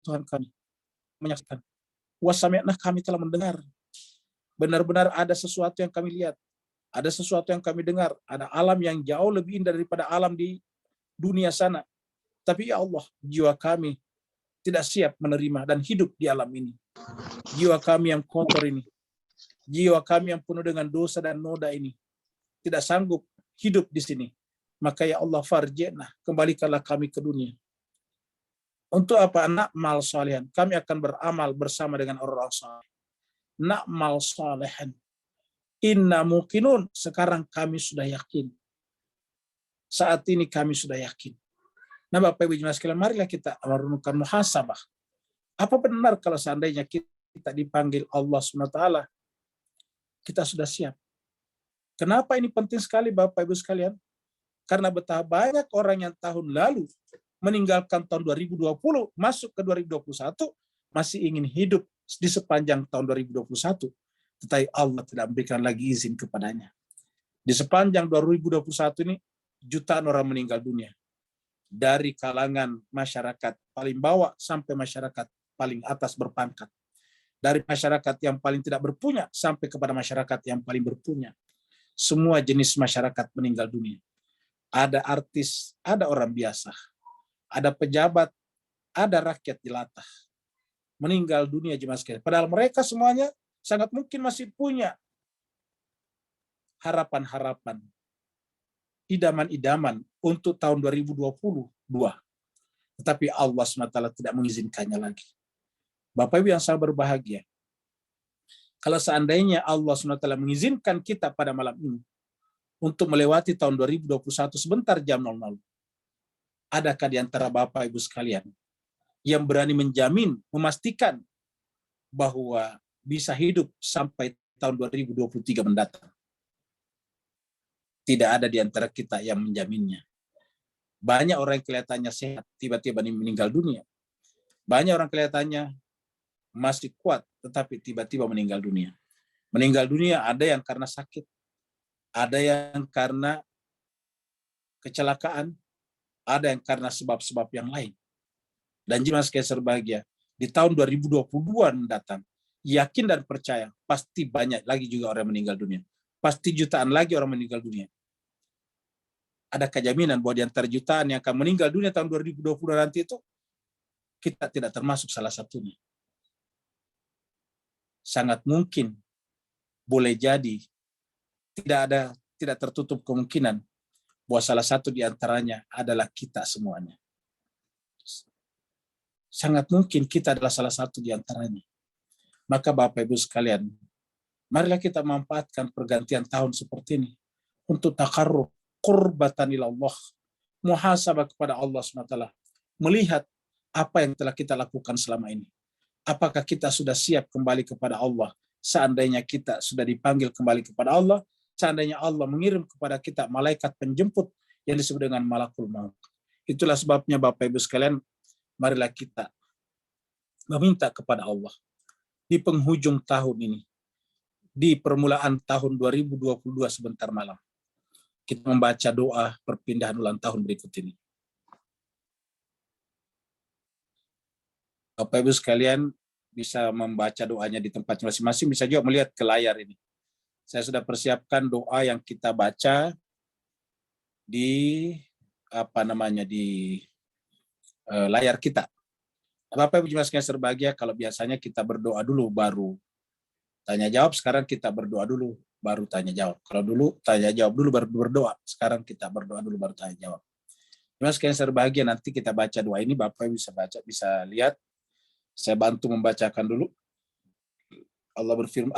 Tuhan kami menyaksikan. Wasami'na, kami telah mendengar. Benar-benar ada sesuatu yang kami lihat. Ada sesuatu yang kami dengar, ada alam yang jauh lebih indah daripada alam di dunia sana. Tapi ya Allah, jiwa kami tidak siap menerima dan hidup di alam ini. Jiwa kami yang kotor ini, jiwa kami yang penuh dengan dosa dan noda ini, tidak sanggup hidup di sini. Maka ya Allah, farji'na, kembalikanlah kami ke dunia. Untuk apa? Na'mal salihan. Kami akan beramal bersama dengan orang-orang saleh. Na'mal salihan. Inna muqinun. Sekarang kami sudah yakin. Saat ini kami sudah yakin. Nah, Bapak Ibu jemaah sekalian, marilah kita merenungkan muhasabah. Apa benar kalau seandainya kita dipanggil Allah SWT, kita sudah siap? Kenapa ini penting sekali Bapak Ibu sekalian? Karena betapa banyak orang yang tahun lalu meninggalkan tahun 2020, masuk ke 2021, masih ingin hidup di sepanjang tahun 2021. Tetapi Allah tidak memberikan lagi izin kepadanya. Di sepanjang 2021 ini, jutaan orang meninggal dunia. Dari kalangan masyarakat paling bawah sampai masyarakat paling atas berpangkat. Dari masyarakat yang paling tidak berpunya sampai kepada masyarakat yang paling berpunya. Semua jenis masyarakat meninggal dunia. Ada artis, ada orang biasa. Ada pejabat, ada rakyat jelata. Meninggal dunia jemaah sekalian. Padahal mereka semuanya sangat mungkin masih punya harapan-harapan, idaman-idaman untuk tahun 2022. Tetapi Allah SWT tidak mengizinkannya lagi. Bapak Ibu yang sangat berbahagia, kalau seandainya Allah SWT mengizinkan kita pada malam ini untuk melewati tahun 2021 sebentar jam 00, adakah di antara Bapak Ibu sekalian yang berani menjamin, memastikan bahwa bisa hidup sampai tahun 2023 mendatang? Tidak ada di antara kita yang menjaminnya. Banyak orang yang kelihatannya sehat, tiba-tiba meninggal dunia. Banyak orang kelihatannya masih kuat, tetapi tiba-tiba meninggal dunia. Meninggal dunia ada yang karena sakit, ada yang karena kecelakaan, ada yang karena sebab-sebab yang lain. Dan jemaah sekalian berbahagia, di tahun 2022 mendatang, yakin dan percaya, pasti banyak lagi juga orang meninggal dunia. Pasti jutaan lagi orang meninggal dunia. Adakah jaminan bahwa di antara jutaan yang akan meninggal dunia tahun 2020 nanti itu, kita tidak termasuk salah satunya? Sangat mungkin, boleh jadi, tidak tertutup kemungkinan bahwa salah satu di antaranya adalah kita semuanya. Sangat mungkin kita adalah salah satu di antaranya. Maka Bapak Ibu sekalian, marilah kita memanfaatkan pergantian tahun seperti ini untuk takarrub, qurbatan ilallah, muhasabah kepada Allah SWT, melihat apa yang telah kita lakukan selama ini. Apakah kita sudah siap kembali kepada Allah? Seandainya kita sudah dipanggil kembali kepada Allah, seandainya Allah mengirim kepada kita malaikat penjemput yang disebut dengan malakul maut. Itulah sebabnya Bapak Ibu sekalian, marilah kita meminta kepada Allah di penghujung tahun ini, di permulaan tahun 2022 sebentar malam, kita membaca doa perpindahan ulang tahun berikut ini. Bapak Ibu sekalian bisa membaca doanya di tempat masing-masing, bisa juga melihat ke layar ini. Saya sudah persiapkan doa yang kita baca di layar kita. Bapak Ibu jemaah sekalian berbahagia, kalau biasanya kita berdoa dulu baru tanya jawab, sekarang kita berdoa dulu baru tanya jawab. Kalau dulu tanya jawab dulu baru berdoa, sekarang kita berdoa dulu baru tanya jawab. Jemaah sekalian berbahagia, nanti kita baca doa ini, Bapak Ibu bisa baca, bisa lihat. Saya bantu membacakan dulu. Allah berfirman,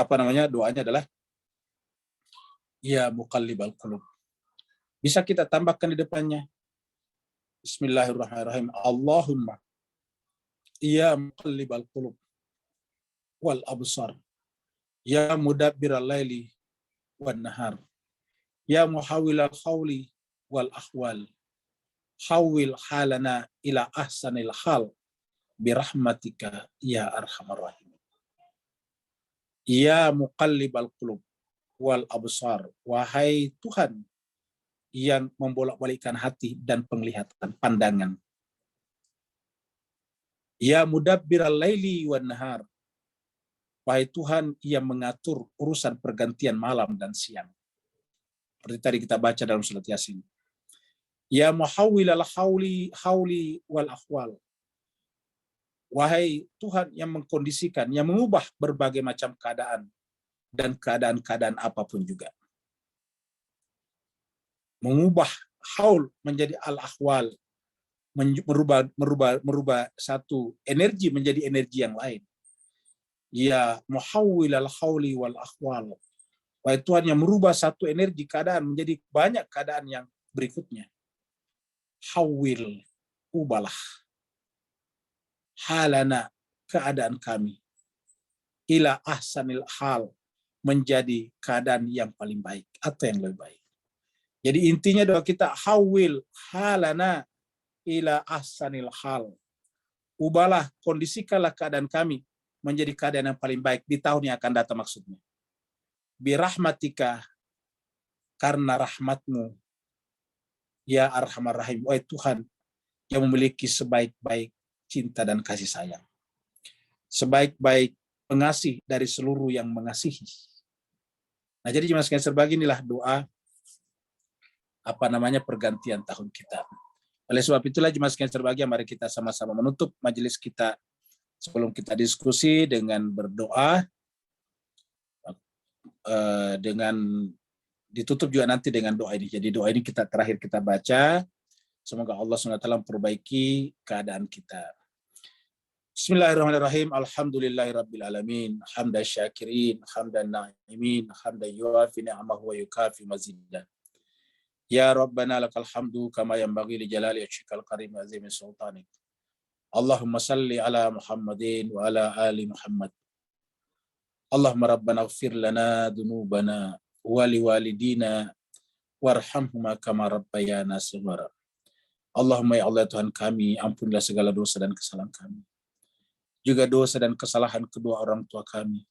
doanya adalah ya muqallibal qulub. Bisa kita tambahkan di depannya. Bismillahirrahmanirrahim. Allahumma ya muqallibal qulub wal absar, ya mudabbiral laili wan nahar, ya muhawwilal khawli wal ahwal, hawwil halana ila ahsanil hal birahmatika ya arhamar rahim. Ya muqallibal qulub wal absar, wahai Tuhan yang membolak-balikkan hati dan penglihatan, pandangan. Ya mudabbiral laili wan nahar, wahai Tuhan yang mengatur urusan pergantian malam dan siang. Seperti tadi kita baca dalam surat Yasin. Ya muhawwilal hauli wal ahwal. Wahai Tuhan yang mengkondisikan, yang mengubah berbagai macam keadaan dan keadaan-keadaan apapun juga. Mengubah haul menjadi al-ahwal, merubah satu energi menjadi energi yang lain. Ya muhawwilal hauli wal ahwal. Wahai Tuhan yang merubah satu energi keadaan menjadi banyak keadaan yang berikutnya. Hawil, ubahlah halana, keadaan kami, ila ahsanil hal, menjadi keadaan yang paling baik atau yang lebih baik. Jadi intinya doa kita, hawil halana ila ahsanil hal. Ubahlah, kondisikanlah keadaan kami menjadi keadaan yang paling baik di tahun yang akan datang maksudnya. Birahmatika, karena rahmatmu, ya arhamar rahim, wahai Tuhan yang memiliki sebaik-baik cinta dan kasih sayang. Sebaik-baik pengasih dari seluruh yang mengasihi. Nah, jadi jemaah sekalian serbagi, inilah doa pergantian tahun kita. Oleh sebab itulah jemaah sekalian serbagi, mari kita sama-sama menutup majelis kita sebelum kita diskusi dengan berdoa, dengan ditutup juga nanti dengan doa ini. Jadi doa ini kita terakhir kita baca. Semoga Allah SWT memperbaiki keadaan kita. Bismillahirrahmanirrahim. Alhamdulillahirabbil alamin. Hamdan syakirin, hamdan na'imin, hamdan yuafi ni'amahu wa yukafi mazidah. Ya Rabbana lakal hamdu kama yanbaghi li jalali wajhikal karim wa azimi sultanik. Allahumma salli ala Muhammadin wa ala ali Muhammad. Allahumma rabbana ighfir lana dunubana wa liwalidina warhamhuma kama rabbayana shighara. Allahumma ya Allah Tuhan kami, ampunilah segala dosa dan kesalahan kami. Juga dosa dan kesalahan kedua orang tua kami.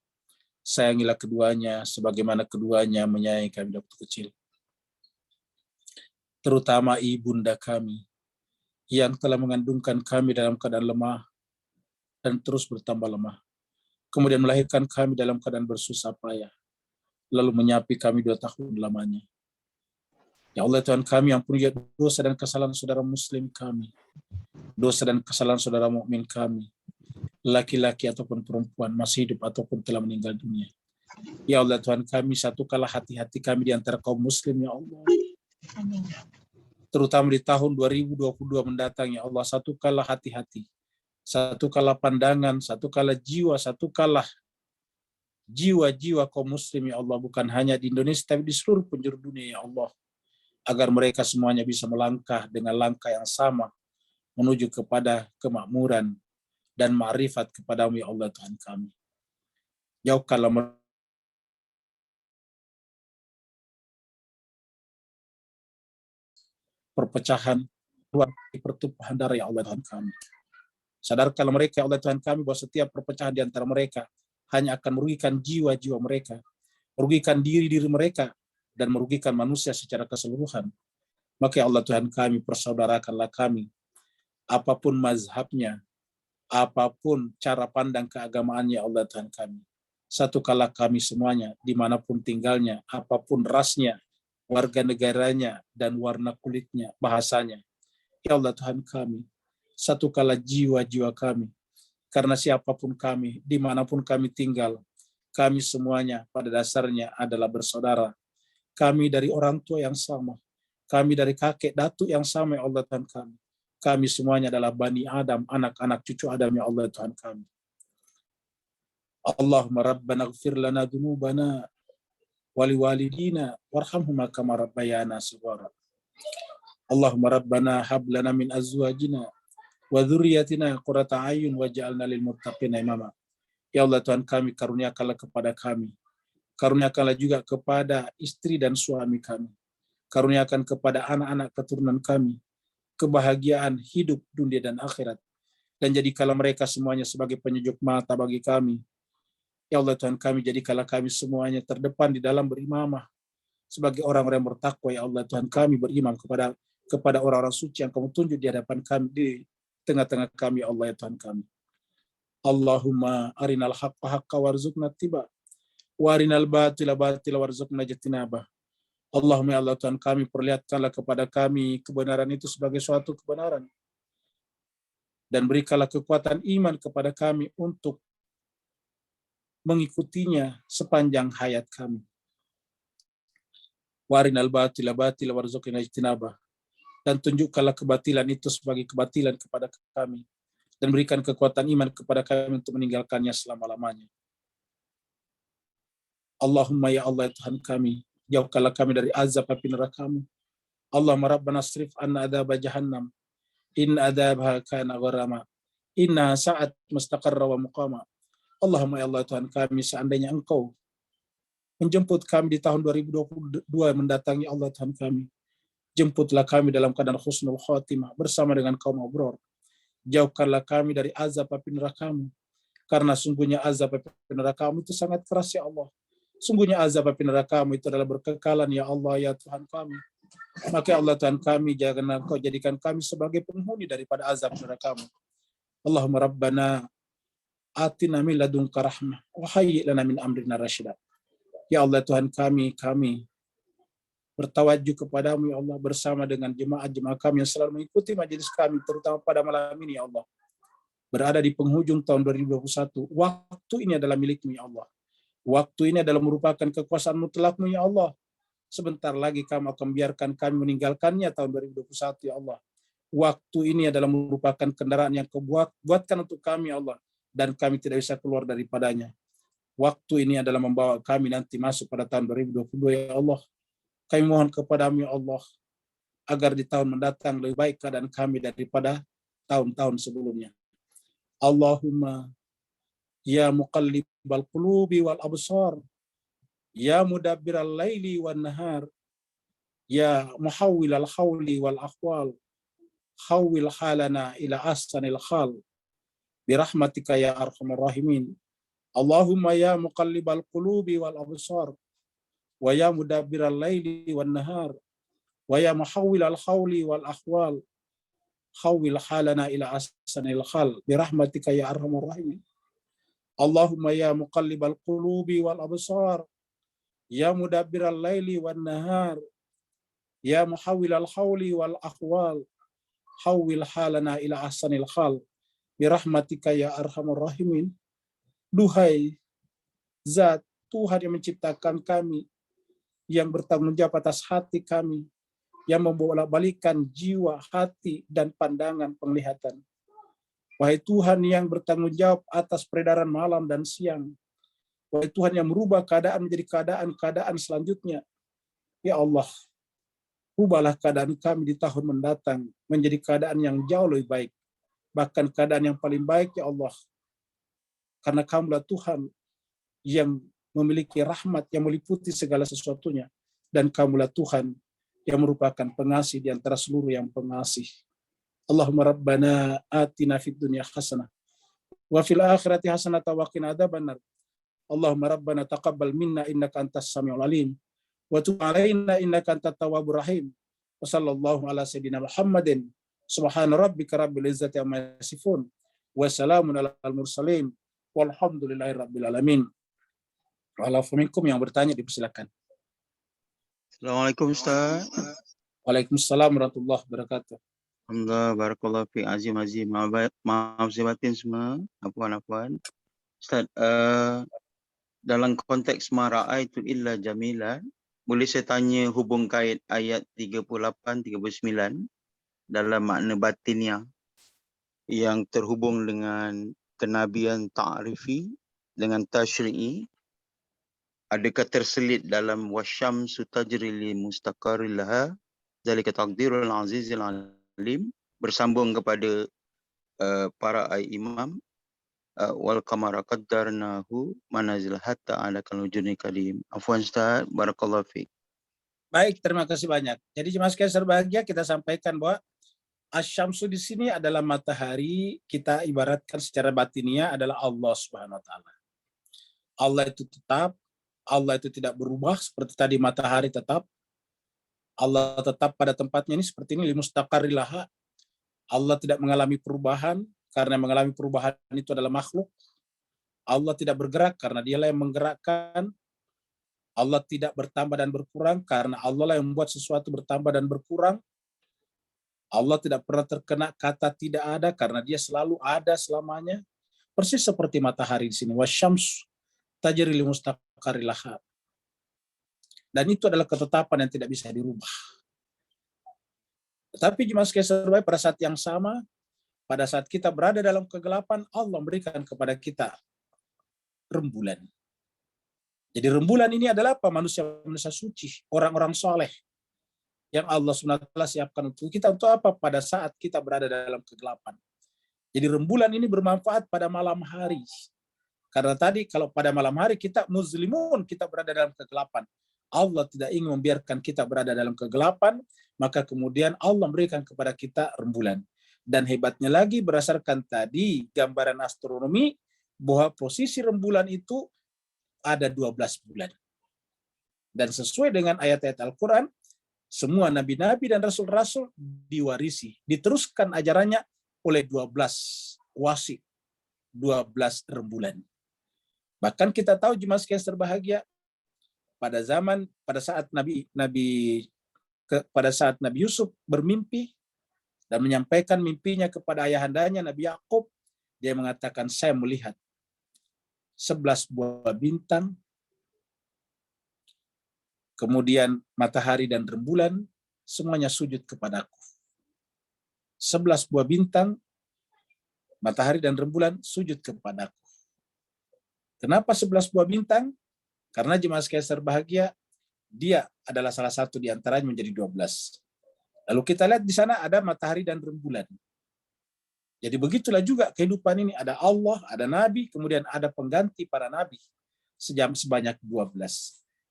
Sayangilah keduanya sebagaimana keduanya menyayangi kami waktu kecil. Terutama ibunda kami yang telah mengandungkan kami dalam keadaan lemah dan terus bertambah lemah. Kemudian melahirkan kami dalam keadaan bersusah payah. Lalu menyapi kami 2 tahun lamanya. Ya Allah Tuhan kami, ampuni dosa dan kesalahan saudara muslim kami. Dosa dan kesalahan saudara mukmin kami. Laki-laki ataupun perempuan, masih hidup ataupun telah meninggal dunia. Ya Allah Tuhan kami, satukanlah hati-hati kami di antara kaum muslim, ya Allah. Terutama di tahun 2022 mendatang, ya Allah, satukanlah hati-hati. Satukanlah pandangan, satukanlah jiwa, satukanlah jiwa-jiwa kaum muslim, ya Allah. Bukan hanya di Indonesia, tapi di seluruh penjuru dunia, ya Allah. Agar mereka semuanya bisa melangkah dengan langkah yang sama menuju kepada kemakmuran dan ma'rifat kepadamu, ya Allah Tuhan kami. Jauhkanlah perpecahan, pertumpahan darah, ya Allah Tuhan kami. Sadarkanlah mereka, ya Allah Tuhan kami, bahwa setiap perpecahan di antara mereka hanya akan merugikan jiwa-jiwa mereka, merugikan diri-diri mereka, dan merugikan manusia secara keseluruhan. Maka ya Allah Tuhan kami, persaudarakanlah kami, apapun mazhabnya, apapun cara pandang keagamaannya, Allah Tuhan kami. Satukanlah kami semuanya, dimanapun tinggalnya, apapun rasnya, warga negaranya, dan warna kulitnya, bahasanya. Ya Allah Tuhan kami, satukanlah jiwa-jiwa kami. Karena siapapun kami, dimanapun kami tinggal, kami semuanya pada dasarnya adalah bersaudara. Kami dari orang tua yang sama. Kami dari kakek datuk yang sama, ya Allah Tuhan kami. Kami semuanya adalah Bani Adam, anak-anak cucu Adam, ya Allah Tuhan kami. Allahumma rabbana ighfir lana dunubana wali walidina warhamhuma kama rabbayana shighara. Allahumma rabbana hab lana min azwajina wa dzurriyyatina qurrata a'yun waj'alna lil muttaqina imama. Ya Allah Tuhan kami, karuniakanlah kepada kami. Karuniakanlah juga kepada istri dan suami kami. Karuniakan kepada anak-anak keturunan kami kebahagiaan hidup dunia dan akhirat, dan jadikanlah mereka semuanya sebagai penyejuk mata bagi kami. Ya Allah Tuhan kami, jadikanlah kami semuanya terdepan di dalam berimamah sebagai orang-orang yang bertakwa. Ya Allah Tuhan kami, berimam kepada orang-orang suci yang kamu tunjuk di hadapan kami, di tengah-tengah kami, ya Allah ya Tuhan kami. Allahumma arinal haqqa haqqa warzuqna tiba wa arinal batila batila warzuqna jatinabah Allahumma ya Allah Tuhan kami, perlihatkanlah kepada kami kebenaran itu sebagai suatu kebenaran. Dan berikanlah kekuatan iman kepada kami untuk mengikutinya sepanjang hayat kami. Warinal batila batila warzuqna ijtinabah. Dan tunjukkanlah kebatilan itu sebagai kebatilan kepada kami. Dan berikan kekuatan iman kepada kami untuk meninggalkannya selama-lamanya. Allahumma ya Allah Tuhan kami, jauhkanlah kami dari azab api neraka-Mu. Allahumma rabbana asrif anna adzab jahannam. In adzabaha kana gharama. Inna sa'at mustaqarra wa muqama. Allahumma ya Allah Tuhan kami, seandainya Engkau menjemput kami di tahun 2022 mendatangi Allah Tuhan kami, jemputlah kami dalam keadaan husnul khotimah bersama dengan kaum abror. Jauhkanlah kami dari azab api neraka-Mu, karena sungguhnya azab api neraka-Mu itu sangat keras ya Allah. Sungguhnya azab api neraka-Mu itu adalah berkekalan ya Allah ya Tuhan kami. Maka ya Allah Tuhan kami, janganlah Engkau jadikan kami sebagai penghuni daripada azab neraka-Mu. Allahumma rabbana atina min ladunka rahmah wa hayyi' lana min amrina rasyida. Ya Allah Tuhan kami bertawajuh kepadamu ya Allah bersama dengan jemaah-jemaah kami yang selalu mengikuti majelis kami, terutama pada malam ini ya Allah. Berada di penghujung tahun 2021, waktu ini adalah milik-Mu ya Allah. Waktu ini adalah merupakan kekuasaan mutlak-Mu ya Allah. Sebentar lagi kamu akan biarkan kami meninggalkannya tahun 2021 ya Allah. Waktu ini adalah merupakan kendaraan yang Kau buatkan untuk kami ya Allah, dan kami tidak bisa keluar daripadanya. Waktu ini adalah membawa kami nanti masuk pada tahun 2022 ya Allah. Kami mohon kepadamu ya Allah, agar di tahun mendatang lebih baik keadaan kami daripada tahun-tahun sebelumnya. Allahumma ya muqallibal qulubi wal absar, ya mudabbiral laili wan nahar, ya muhawwilal hawli wal ahwal, hawwil halana ila ahsanil hal, birahmatika ya arhamar rahimin. Allahumma ya muqallibal qulubi wal absar, wa ya mudabbiral laili wan nahar, wa ya muhawwilal hawli wal ahwal, hawwil halana ila ahsanil hal, birahmatika ya arhamar rahimin. Allahumma ya muqallibal qulubi wal absar, ya mudabbiral laili wan nahar, ya muhawwilal hawli wal ahwal, hawwil halana ila ahsanil hal, birahmatika ya arhamar rahimin. Duhai Zat Tuhan yang menciptakan kami, yang bertanggung jawab atas hati kami, yang membolak-balikan jiwa, hati, dan pandangan penglihatan. Wahai Tuhan yang bertanggung jawab atas peredaran malam dan siang. Wahai Tuhan yang merubah keadaan menjadi keadaan-keadaan selanjutnya. Ya Allah, ubahlah keadaan kami di tahun mendatang menjadi keadaan yang jauh lebih baik. Bahkan keadaan yang paling baik ya Allah. Karena Kamu-lah Tuhan yang memiliki rahmat yang meliputi segala sesuatunya. Dan Kamu-lah Tuhan yang merupakan pengasih di antara seluruh yang pengasih. Allahumma rabbana atina fid dunya hasanah wa fil akhirati hasanah wa qina adzabannar. Allahumma rabbana taqabbal minna innaka antas samiul alim wa tub alaina innaka antat tawwabur rahim. Wa sallallahu ala sayyidina Muhammadin subhana rabbika rabbil izzati amma yasifun wa salamun alal mursalin walhamdulillahi rabbil alamin. Waalaikumsalam, yang bertanya dipersilakan. Assalamualaikum Ustaz. Waalaikumsalam warahmatullahi wabarakatuh. Alhamdulillah, barakallahu fi azim. Maaf saya batin semua, apuan. Ustaz, dalam konteks mara'aitu illa jamila, boleh saya tanya hubung kait ayat 38-39 dalam makna batinnya yang terhubung dengan kenabian ta'rifi dengan tasyri'i. Adakah terselit dalam wasyamsu tajri li mustaqarril laha zalika taqdirul azizil alim, bersambung kepada para imam, wal qamara qaddarnahu manazil hatta ala kalujuni kadim. Afwan Ustaz, barakallahu fiik. Baik, terima kasih banyak. Jadi jemaah sekalian berbahagia, kita sampaikan bahwa asyamsu di sini adalah matahari, kita ibaratkan secara batiniah adalah Allah Subhanahu wa taala. Allah itu tetap, Allah itu tidak berubah, seperti tadi matahari tetap. Allah tetap pada tempatnya ini seperti ini, limustaqarrilaha. Allah tidak mengalami perubahan, karena mengalami perubahan itu adalah makhluk. Allah tidak bergerak karena Dialah yang menggerakkan. Allah tidak bertambah dan berkurang karena Allah lah yang membuat sesuatu bertambah dan berkurang. Allah tidak pernah terkena kata tidak ada karena dia selalu ada selamanya. Persis seperti matahari di sini. Wasyams tajri li mustaqarri laha. Dan itu adalah ketetapan yang tidak bisa dirubah. Tetapi jemaah sekalian terbaik, pada saat yang sama, pada saat kita berada dalam kegelapan, Allah memberikan kepada kita rembulan. Jadi rembulan ini adalah apa? Manusia-manusia suci, orang-orang soleh yang Allah SWT siapkan untuk kita untuk apa? Pada saat kita berada dalam kegelapan. Jadi rembulan ini bermanfaat pada malam hari. Karena tadi kalau pada malam hari kita muslimun, kita berada dalam kegelapan. Allah tidak ingin membiarkan kita berada dalam kegelapan, maka kemudian Allah memberikan kepada kita rembulan. Dan hebatnya lagi berdasarkan tadi gambaran astronomi, bahwa posisi rembulan itu ada 12 bulan. Dan sesuai dengan ayat-ayat Al-Quran, semua nabi-nabi dan rasul-rasul diwarisi, diteruskan ajarannya oleh 12 wasi, 12 rembulan. Bahkan kita tahu jemaah sekalian terbahagia, pada saat Nabi Yusuf bermimpi dan menyampaikan mimpinya kepada ayahandanya Nabi Yakub, dia mengatakan, saya melihat 11 buah bintang, kemudian matahari dan rembulan semuanya sujud kepadaku. 11 buah bintang, matahari dan rembulan sujud kepadaku. Kenapa 11 buah bintang? Karena jemaah sekalian berbahagia, dia adalah salah satu di antaranya menjadi 12. Lalu kita lihat di sana ada matahari dan rembulan. Jadi begitulah juga kehidupan ini, ada Allah, ada Nabi, kemudian ada pengganti para Nabi sebanyak 12.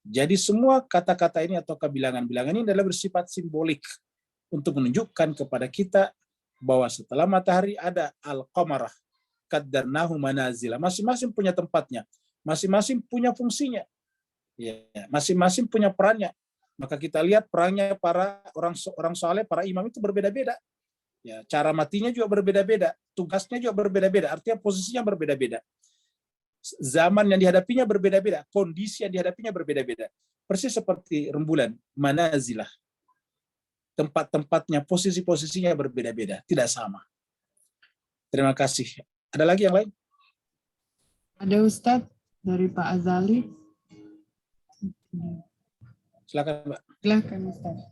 Jadi semua kata-kata ini atau bilangan-bilangan ini adalah bersifat simbolik untuk menunjukkan kepada kita bahwa setelah matahari ada al-qamarah, qaddarnahu manazila. Masing-masing punya tempatnya, masing-masing punya fungsinya, ya, masing-masing punya perannya. Maka kita lihat perannya para orang soleh, para imam itu berbeda-beda. Ya, cara matinya juga berbeda-beda, tugasnya juga berbeda-beda, artinya posisinya berbeda-beda. Zaman yang dihadapinya berbeda-beda, kondisi yang dihadapinya berbeda-beda. Persis seperti rembulan, manazilah. Tempat-tempatnya, posisi-posisinya berbeda-beda, tidak sama. Terima kasih. Ada lagi yang lain? Ada Ustadz dari Pak Azali. Silakan, Mbak. Silakan Ustadz.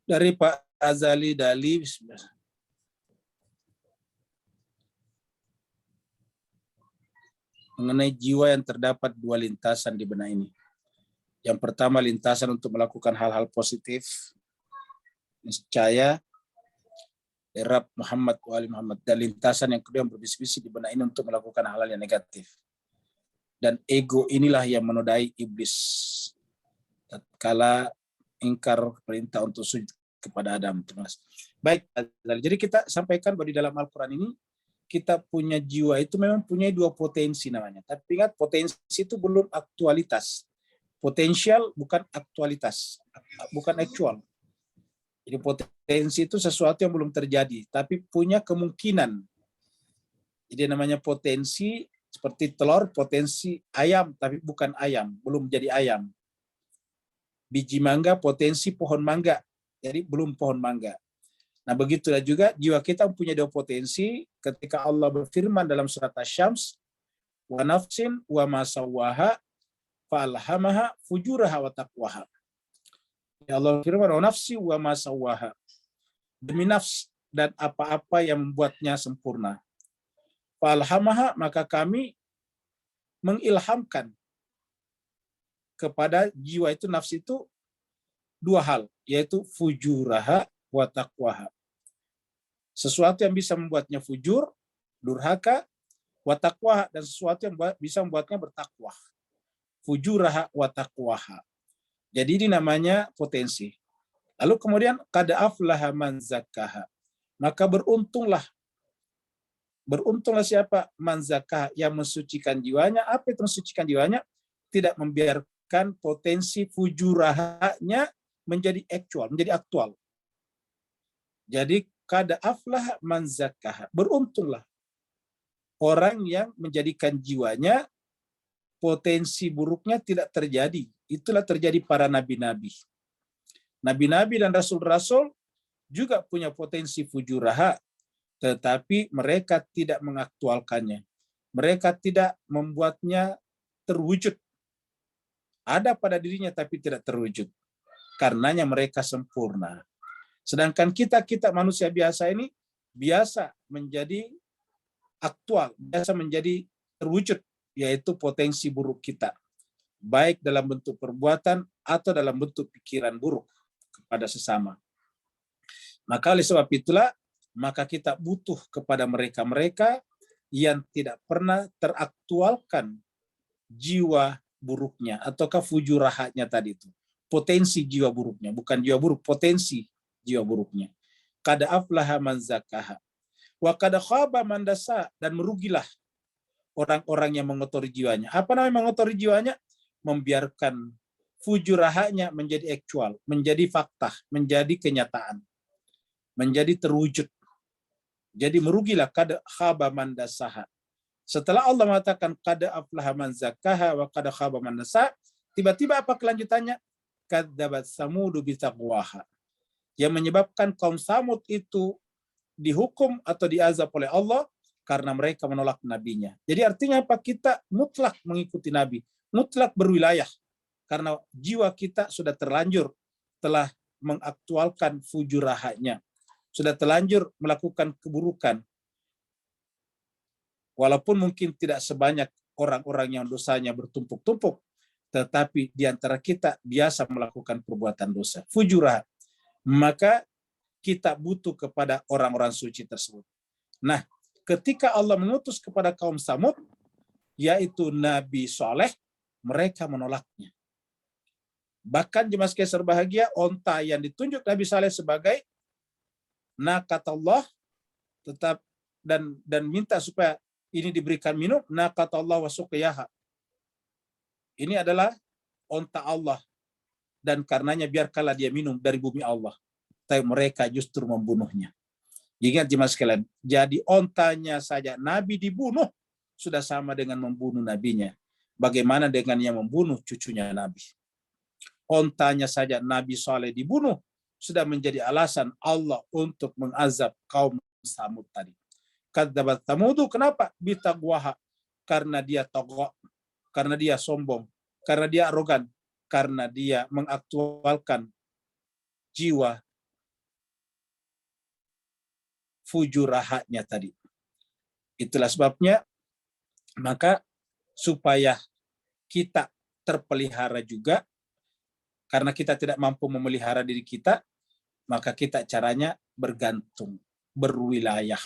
Dari Pak Azali Dali, bismillah. Mengenai jiwa yang terdapat dua lintasan di benak ini. Yang pertama lintasan untuk melakukan hal-hal positif, niscaya Rab Muhammad wa ali Muhammad. Dan lintasan yang kedua yang berbisik-bisik di benak ini untuk melakukan hal-hal yang negatif. Dan ego inilah yang menodai iblis. Tatkala ingkar perintah untuk sujud kepada Adam. Baik, jadi kita sampaikan bahwa di dalam Al-Quran ini kita punya jiwa itu memang punya dua potensi namanya. Tapi ingat, potensi itu belum aktualitas. Potensial bukan aktualitas, bukan actual. Jadi potensi itu sesuatu yang belum terjadi, tapi punya kemungkinan. Jadi namanya potensi seperti telur, potensi ayam, tapi bukan ayam, belum jadi ayam. Biji mangga, potensi pohon mangga, jadi belum pohon mangga. Nah begitulah juga jiwa kita punya dua potensi ketika Allah berfirman dalam surat Asy-Syams, wa nafsin wa ma sawwaha fa'alhamaha fujuraha wa taqwaha. Ya Allah firman, wa nafsi wa ma sawwaha. Demi nafs dan apa-apa yang membuatnya sempurna. Fa'alhamaha, maka kami mengilhamkan kepada jiwa itu, nafs itu, dua hal, yaitu fujuraha wa taqwaha. Sesuatu yang bisa membuatnya fujur, durhaka, wa taqwaha, dan sesuatu yang bisa membuatnya bertakwa. Fujuraha wa taqwaha. Jadi ini namanya potensi. Lalu kemudian qad aflaha man zakkaha. Maka beruntunglah siapa? Man zakkaha, yang mensucikan jiwanya. Apa itu mensucikan jiwanya? Tidak membiarkan potensi fujurahanya menjadi aktual. Jadi Kada aflah man zakkaha. Beruntunglah orang yang menjadikan jiwanya potensi buruknya tidak terjadi. Itulah terjadi para nabi-nabi. Nabi-nabi dan rasul-rasul juga punya potensi fujuraha, tetapi mereka tidak mengaktualkannya. Mereka tidak membuatnya terwujud. Ada pada dirinya tapi tidak terwujud. Karenanya mereka sempurna. Sedangkan kita manusia biasa ini biasa menjadi aktual, biasa menjadi terwujud, yaitu potensi buruk kita. Baik dalam bentuk perbuatan atau dalam bentuk pikiran buruk kepada sesama. Maka oleh sebab itulah, maka kita butuh kepada mereka-mereka yang tidak pernah teraktualkan jiwa buruknya, ataukah fujurahatnya tadi itu. Potensi jiwa buruknya, bukan jiwa buruk, potensi jiwa buruknya. Kada aflaha man zakkaha. Wa kada khaba man dasa, dan merugilah orang-orang yang mengotori jiwanya. Apa namanya mengotori jiwanya? Membiarkan fujurahatnya menjadi aktual, menjadi fakta, menjadi kenyataan, menjadi terwujud. Jadi merugilah kada khaba man dasaha. Setelah Allah mengatakan kada aflaha man zakkaha wa kada khaba man dasa, tiba-tiba apa kelanjutannya? Kadzabat samudu bitaqwaha. Yang menyebabkan kaum Samud itu dihukum atau diazab oleh Allah karena mereka menolak nabinya. Jadi artinya apa? Kita mutlak mengikuti nabi, mutlak berwilayah, karena jiwa kita sudah terlanjur telah mengaktualkan fujurahatnya, sudah terlanjur melakukan keburukan. Walaupun mungkin tidak sebanyak orang-orang yang dosanya bertumpuk-tumpuk, tetapi di antara kita biasa melakukan perbuatan dosa, fujurah. Maka kita butuh kepada orang-orang suci tersebut. Nah, ketika Allah mengutus kepada kaum Samud, yaitu Nabi Saleh, mereka menolaknya. Bahkan jemaah sekalian berbahagia, onta yang ditunjuk Nabi Saleh sebagai naqatallah, tetap dan minta supaya ini diberikan minum, naqatallah wa suqiyaha. Ini adalah onta Allah, dan karenanya biarkanlah dia minum dari bumi Allah. Tapi mereka justru membunuhnya. Ingat jemaah sekalian, jadi ontanya saja Nabi dibunuh sudah sama dengan membunuh nabinya. Bagaimana dengan yang membunuh cucunya Nabi? Ontanya saja Nabi Saleh dibunuh sudah menjadi alasan Allah untuk mengazab kaum Samud tadi. Kadzabat Samudu, kenapa? Bitaqwaha, karena dia tagha, karena dia sombong, karena dia arogan, karena dia mengaktualkan jiwa fujurahatnya tadi. Itulah sebabnya, maka supaya kita terpelihara juga, karena kita tidak mampu memelihara diri kita, maka kita caranya bergantung, berwilayah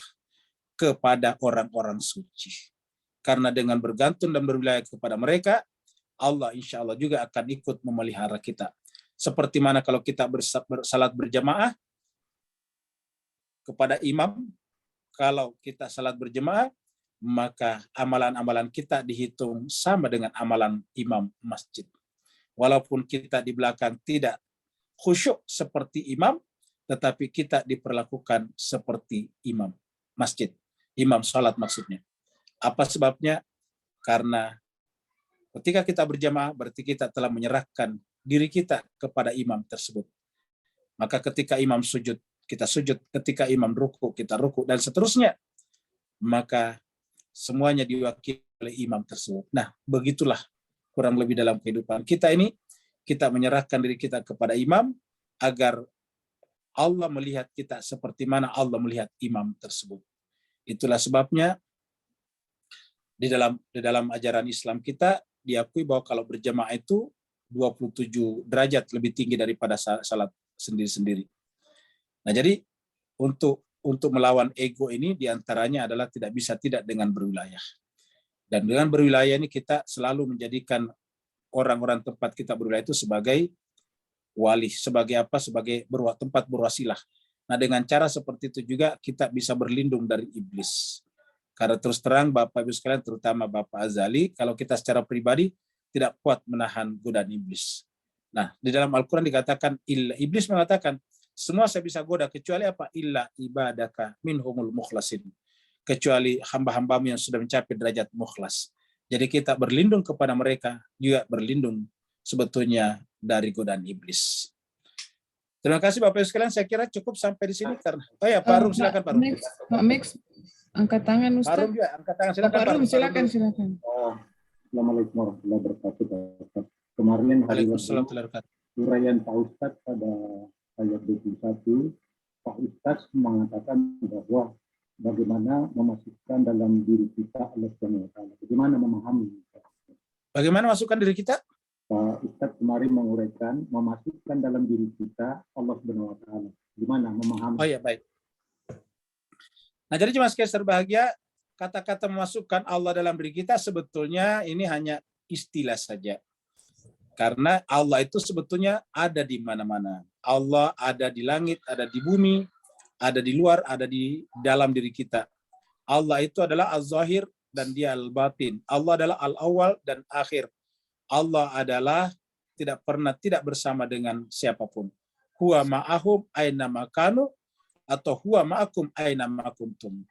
kepada orang-orang suci. Karena dengan bergantung dan berwilayah kepada mereka, Allah insya Allah juga akan ikut memelihara kita. Seperti mana kalau kita bersalat berjamaah kepada imam, kalau kita salat berjamaah, maka amalan-amalan kita dihitung sama dengan amalan imam masjid. Walaupun kita di belakang tidak khusyuk seperti imam, tetapi kita diperlakukan seperti imam masjid. Imam salat maksudnya. Apa sebabnya? Karena ketika kita berjamaah, berarti kita telah menyerahkan diri kita kepada imam tersebut. Maka ketika imam sujud, kita sujud, ketika imam ruku, kita ruku, dan seterusnya. Maka semuanya diwakili oleh imam tersebut. Nah, begitulah kurang lebih dalam kehidupan kita ini, kita menyerahkan diri kita kepada imam, agar Allah melihat kita seperti mana Allah melihat imam tersebut. Itulah sebabnya di dalam ajaran Islam kita diakui bahwa kalau berjamaah itu 27 derajat lebih tinggi daripada salat sendiri-sendiri. Nah, jadi untuk melawan ego ini diantaranya adalah tidak bisa tidak dengan berwilayah. Dan dengan berwilayah ini kita selalu menjadikan orang-orang tempat kita berwilayah itu sebagai wali, sebagai apa? Sebagai tempat berwasilah. Nah, dengan cara seperti itu juga kita bisa berlindung dari iblis. Karena terus terang Bapak Ibu sekalian, terutama Bapak Azali, kalau kita secara pribadi tidak kuat menahan godaan iblis. Nah, di dalam Al-Quran dikatakan, iblis mengatakan, semua saya bisa goda, kecuali apa? Illa ibadaka minhumul mukhlasin. Kecuali hamba-hambamu yang sudah mencapai derajat mukhlas. Jadi kita berlindung kepada mereka, juga berlindung sebetulnya dari godaan iblis. Terima kasih Bapak Ibu sekalian, saya kira cukup sampai di sini karena. Oh ya, Pak Rum, silakan Pak Rum. Pak Max, angkat tangan Pak Ustaz. Rum juga angkat tangan, silakan Pak Rum, Rum. silakan, silakan. Assalamualaikum warahmatullahi wabarakatuh. Pak Ustadz. Kemarin hari Waalaikumsalam warahmatullahi wabarakatuh. uraian Pak Ustadz pada ayat 21, Pak Ustadz mengatakan bahwa bagaimana memasukkan dalam diri kita Allah Subhanahu wa taala. Bagaimana memahami? Bagaimana masukkan diri kita? Pak Ustadz kemarin menguraikan memasukkan dalam diri kita Allah Subhanahu wa taala. Gimana memahami? Oh ya, baik. Nah, jadi jemaah sekalian berbahagia, kata-kata memasukkan Allah dalam diri kita sebetulnya ini hanya istilah saja. Karena Allah itu sebetulnya ada di mana-mana. Allah ada di langit, ada di bumi, ada di luar, ada di dalam diri kita. Allah itu adalah Az-Zahir dan dia Al-Batin. Allah adalah Al-Awwal dan Akhir. Allah adalah tidak pernah tidak bersama dengan siapapun. Huwa ma'ahum aina makanu atau huwa ma'akum aina makuntum.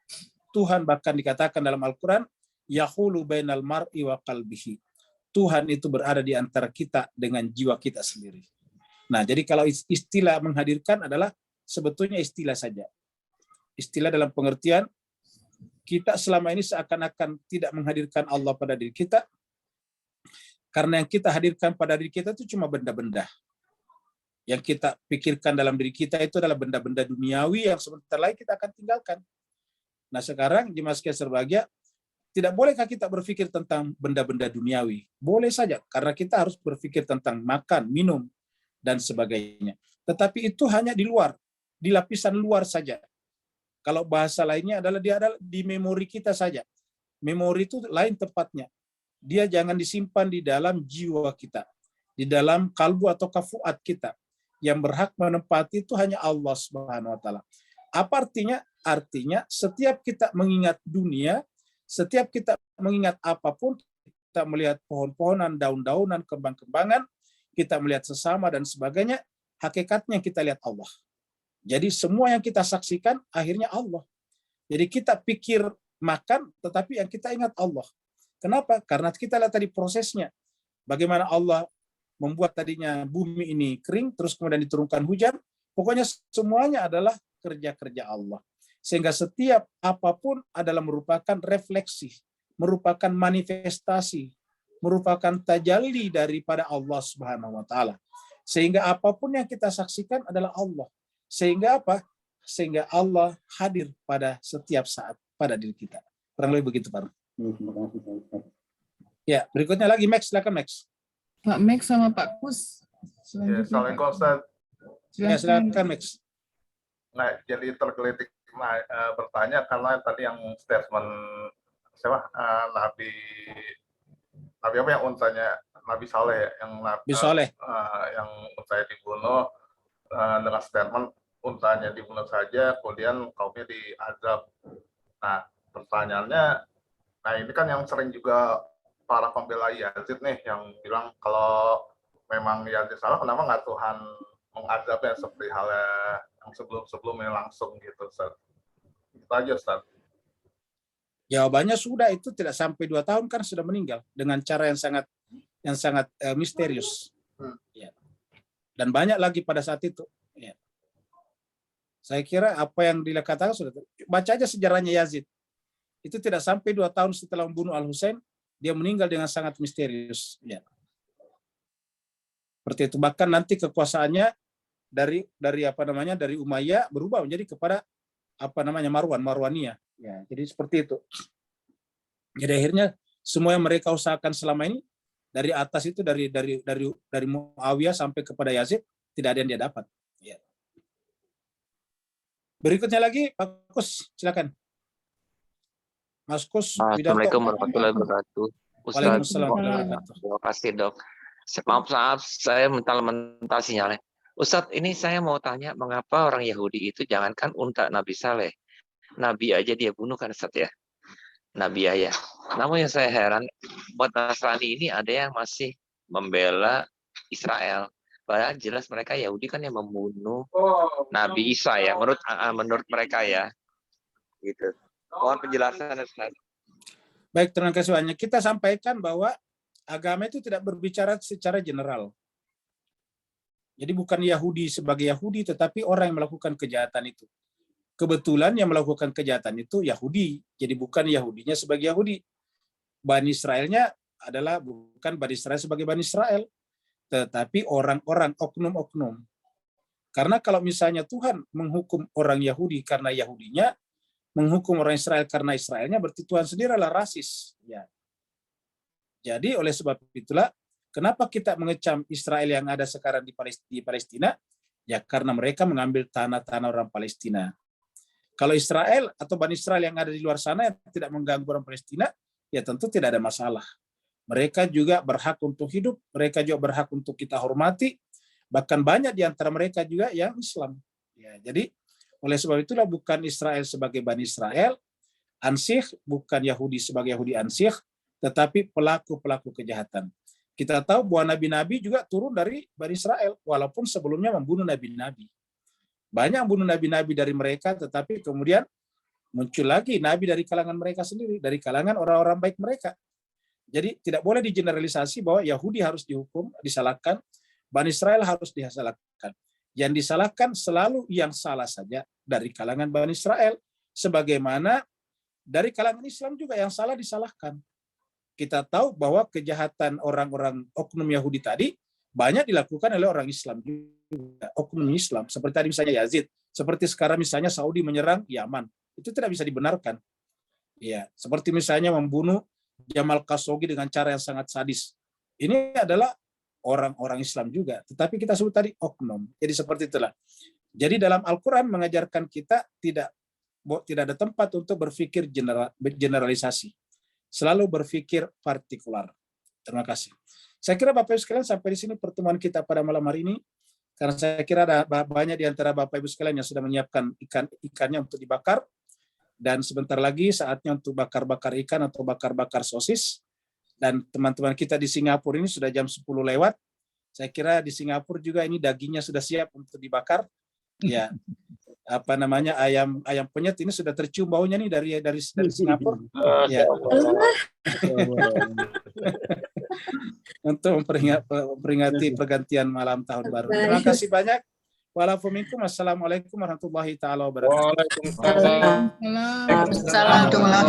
Tuhan bahkan dikatakan dalam Al-Quran, yahulu bainal mar'i wa qalbihi. Tuhan itu berada di antara kita dengan jiwa kita sendiri. Nah, jadi kalau istilah menghadirkan adalah sebetulnya istilah saja. Istilah dalam pengertian, kita selama ini seakan-akan tidak menghadirkan Allah pada diri kita, karena yang kita hadirkan pada diri kita itu cuma benda-benda. Yang kita pikirkan dalam diri kita itu adalah benda-benda duniawi yang sebentar lagi kita akan tinggalkan. Nah sekarang jemaah sekalian berbahagia, tidak bolehkah kita berpikir tentang benda-benda duniawi? Boleh saja, karena kita harus berpikir tentang makan, minum, dan sebagainya. Tetapi itu hanya di luar, di lapisan luar saja. Kalau bahasa lainnya adalah dia adalah di memori kita saja. Memori itu lain tepatnya. Dia jangan disimpan di dalam jiwa kita, di dalam kalbu atau kafuat kita. Yang berhak menempati itu hanya Allah Subhanahu wa taala. Apa artinya? Artinya setiap kita mengingat dunia, setiap kita mengingat apapun, kita melihat pohon-pohonan, daun-daunan, kembang-kembangan, kita melihat sesama dan sebagainya, hakikatnya kita lihat Allah. Jadi semua yang kita saksikan akhirnya Allah. Jadi kita pikir makan, tetapi yang kita ingat Allah. Kenapa? Karena kita lihat tadi prosesnya. Bagaimana Allah membuat tadinya bumi ini kering, terus kemudian diturunkan hujan. Pokoknya semuanya adalah kerja-kerja Allah. Sehingga setiap apapun adalah merupakan refleksi, merupakan manifestasi, merupakan tajalli daripada Allah Subhanahu wa taala. Sehingga apapun yang kita saksikan adalah Allah. Sehingga apa? Sehingga Allah hadir pada setiap saat pada diri kita. Kurang lebih begitu, Pak. Terima kasih Pak Ustadz. Ya, berikutnya lagi Max, silakan Max. Pak Max sama Pak Kus. Ya, Assalamualaikum Ustaz. Ya, silakan Max. Nah, jadi tergelitik bertanya karena tadi yang statement siapa Nabi apa yang unsanya Nabi Saleh ya, yang Nabi Saleh yang unsanya dibunuh dengan statement unsanya dibunuh saja, kemudian kaumnya diazab. Nah, pertanyaannya, nah ini kan yang sering juga para pembela Yazid nih yang bilang kalau memang Yazid salah, kenapa nggak Tuhan mengadabnya seperti halnya yang sebelum-sebelumnya langsung gitu, Ustaz. Itu aja, Ustaz. Jawabannya sudah, itu tidak sampai 2 tahun kan sudah meninggal dengan cara yang sangat misterius. Ya. Dan banyak lagi pada saat itu. Ya. Saya kira apa yang dikatakan sudah. Baca aja sejarahnya Yazid. Itu tidak sampai 2 tahun setelah membunuh Al-Husain, dia meninggal dengan sangat misterius. Ya. Seperti itu. Bahkan nanti kekuasaannya dari Umayyah berubah menjadi kepada Marwaniyah. Ya, jadi seperti itu. Jadi akhirnya semua yang mereka usahakan selama ini dari atas itu dari Muawiyah sampai kepada Yazid tidak ada yang dia dapat. Ya. Berikutnya lagi Pak Kus, silakan. Mas Kus. Assalamualaikum warahmatullahi wabarakatuh. Waalaikumsalam warahmatullahi wabarakatuh. Terima kasih dok. Maaf saya mental sinyalnya. Ustadz, ini saya mau tanya, mengapa orang Yahudi itu jangankan unta Nabi Saleh, Nabi aja dia bunuh kan Ustadz ya? Nabi ayah. Namun yang saya heran, buat Nasrani ini ada yang masih membela Israel. Padahal jelas mereka Yahudi kan yang membunuh Nabi Isa ya, menurut mereka ya. Gitu. Mohon penjelasan Ustaz. Baik, terima kasih banyak. Kita sampaikan bahwa agama itu tidak berbicara secara general. Jadi bukan Yahudi sebagai Yahudi, tetapi orang yang melakukan kejahatan itu. Kebetulan yang melakukan kejahatan itu Yahudi, jadi bukan Yahudinya sebagai Yahudi. Bani Israelnya adalah bukan Bani Israel sebagai Bani Israel, tetapi orang-orang oknum-oknum. Karena kalau misalnya Tuhan menghukum orang Yahudi karena Yahudinya, menghukum orang Israel karena Israelnya, berarti Tuhan sendiri adalah rasis. Ya. Jadi oleh sebab itulah, kenapa kita mengecam Israel yang ada sekarang di Palestina? Ya karena mereka mengambil tanah-tanah orang Palestina. Kalau Israel atau Bani Israel yang ada di luar sana yang tidak mengganggu orang Palestina, ya tentu tidak ada masalah. Mereka juga berhak untuk hidup, mereka juga berhak untuk kita hormati, bahkan banyak di antara mereka juga yang Islam. Ya, jadi oleh sebab itulah bukan Israel sebagai Bani Israel, Ansih bukan Yahudi sebagai Yahudi Ansih, tetapi pelaku-pelaku kejahatan. Kita tahu bahwa nabi-nabi juga turun dari Bani Israel, walaupun sebelumnya membunuh nabi-nabi. Banyak membunuh nabi-nabi dari mereka, tetapi kemudian muncul lagi nabi dari kalangan mereka sendiri, dari kalangan orang-orang baik mereka. Jadi tidak boleh digeneralisasi bahwa Yahudi harus dihukum, disalahkan, Bani Israel harus disalahkan. Yang disalahkan selalu yang salah saja dari kalangan Bani Israel, sebagaimana dari kalangan Islam juga yang salah disalahkan. Kita tahu bahwa kejahatan orang-orang oknum Yahudi tadi banyak dilakukan oleh orang Islam juga, oknum Islam. Seperti tadi misalnya Yazid, seperti sekarang misalnya Saudi menyerang Yaman, itu tidak bisa dibenarkan. Ya, seperti misalnya membunuh Jamal Khashoggi dengan cara yang sangat sadis. Ini adalah orang-orang Islam juga, tetapi kita sebut tadi oknum. Jadi seperti itulah. Jadi dalam Al-Quran mengajarkan kita tidak ada tempat untuk berpikir generalisasi. Selalu berpikir partikular. Terima kasih. Saya kira Bapak Ibu sekalian sampai di sini pertemuan kita pada malam hari ini. Karena saya kira ada banyak di antara Bapak Ibu sekalian yang sudah menyiapkan ikannya untuk dibakar. Dan sebentar lagi saatnya untuk bakar-bakar ikan atau bakar-bakar sosis. Dan teman-teman kita di Singapura ini sudah jam 10 lewat. Saya kira di Singapura juga ini dagingnya sudah siap untuk dibakar. Ya, apa namanya ayam penyet ini sudah tercium baunya nih dari Singapura. Ya. Untuk memperingati pergantian malam tahun baru. Terima kasih banyak. Wassalamualaikum warahmatullahi taala wabarakatuh. Waalaikumsalam. Waalaikumsalam.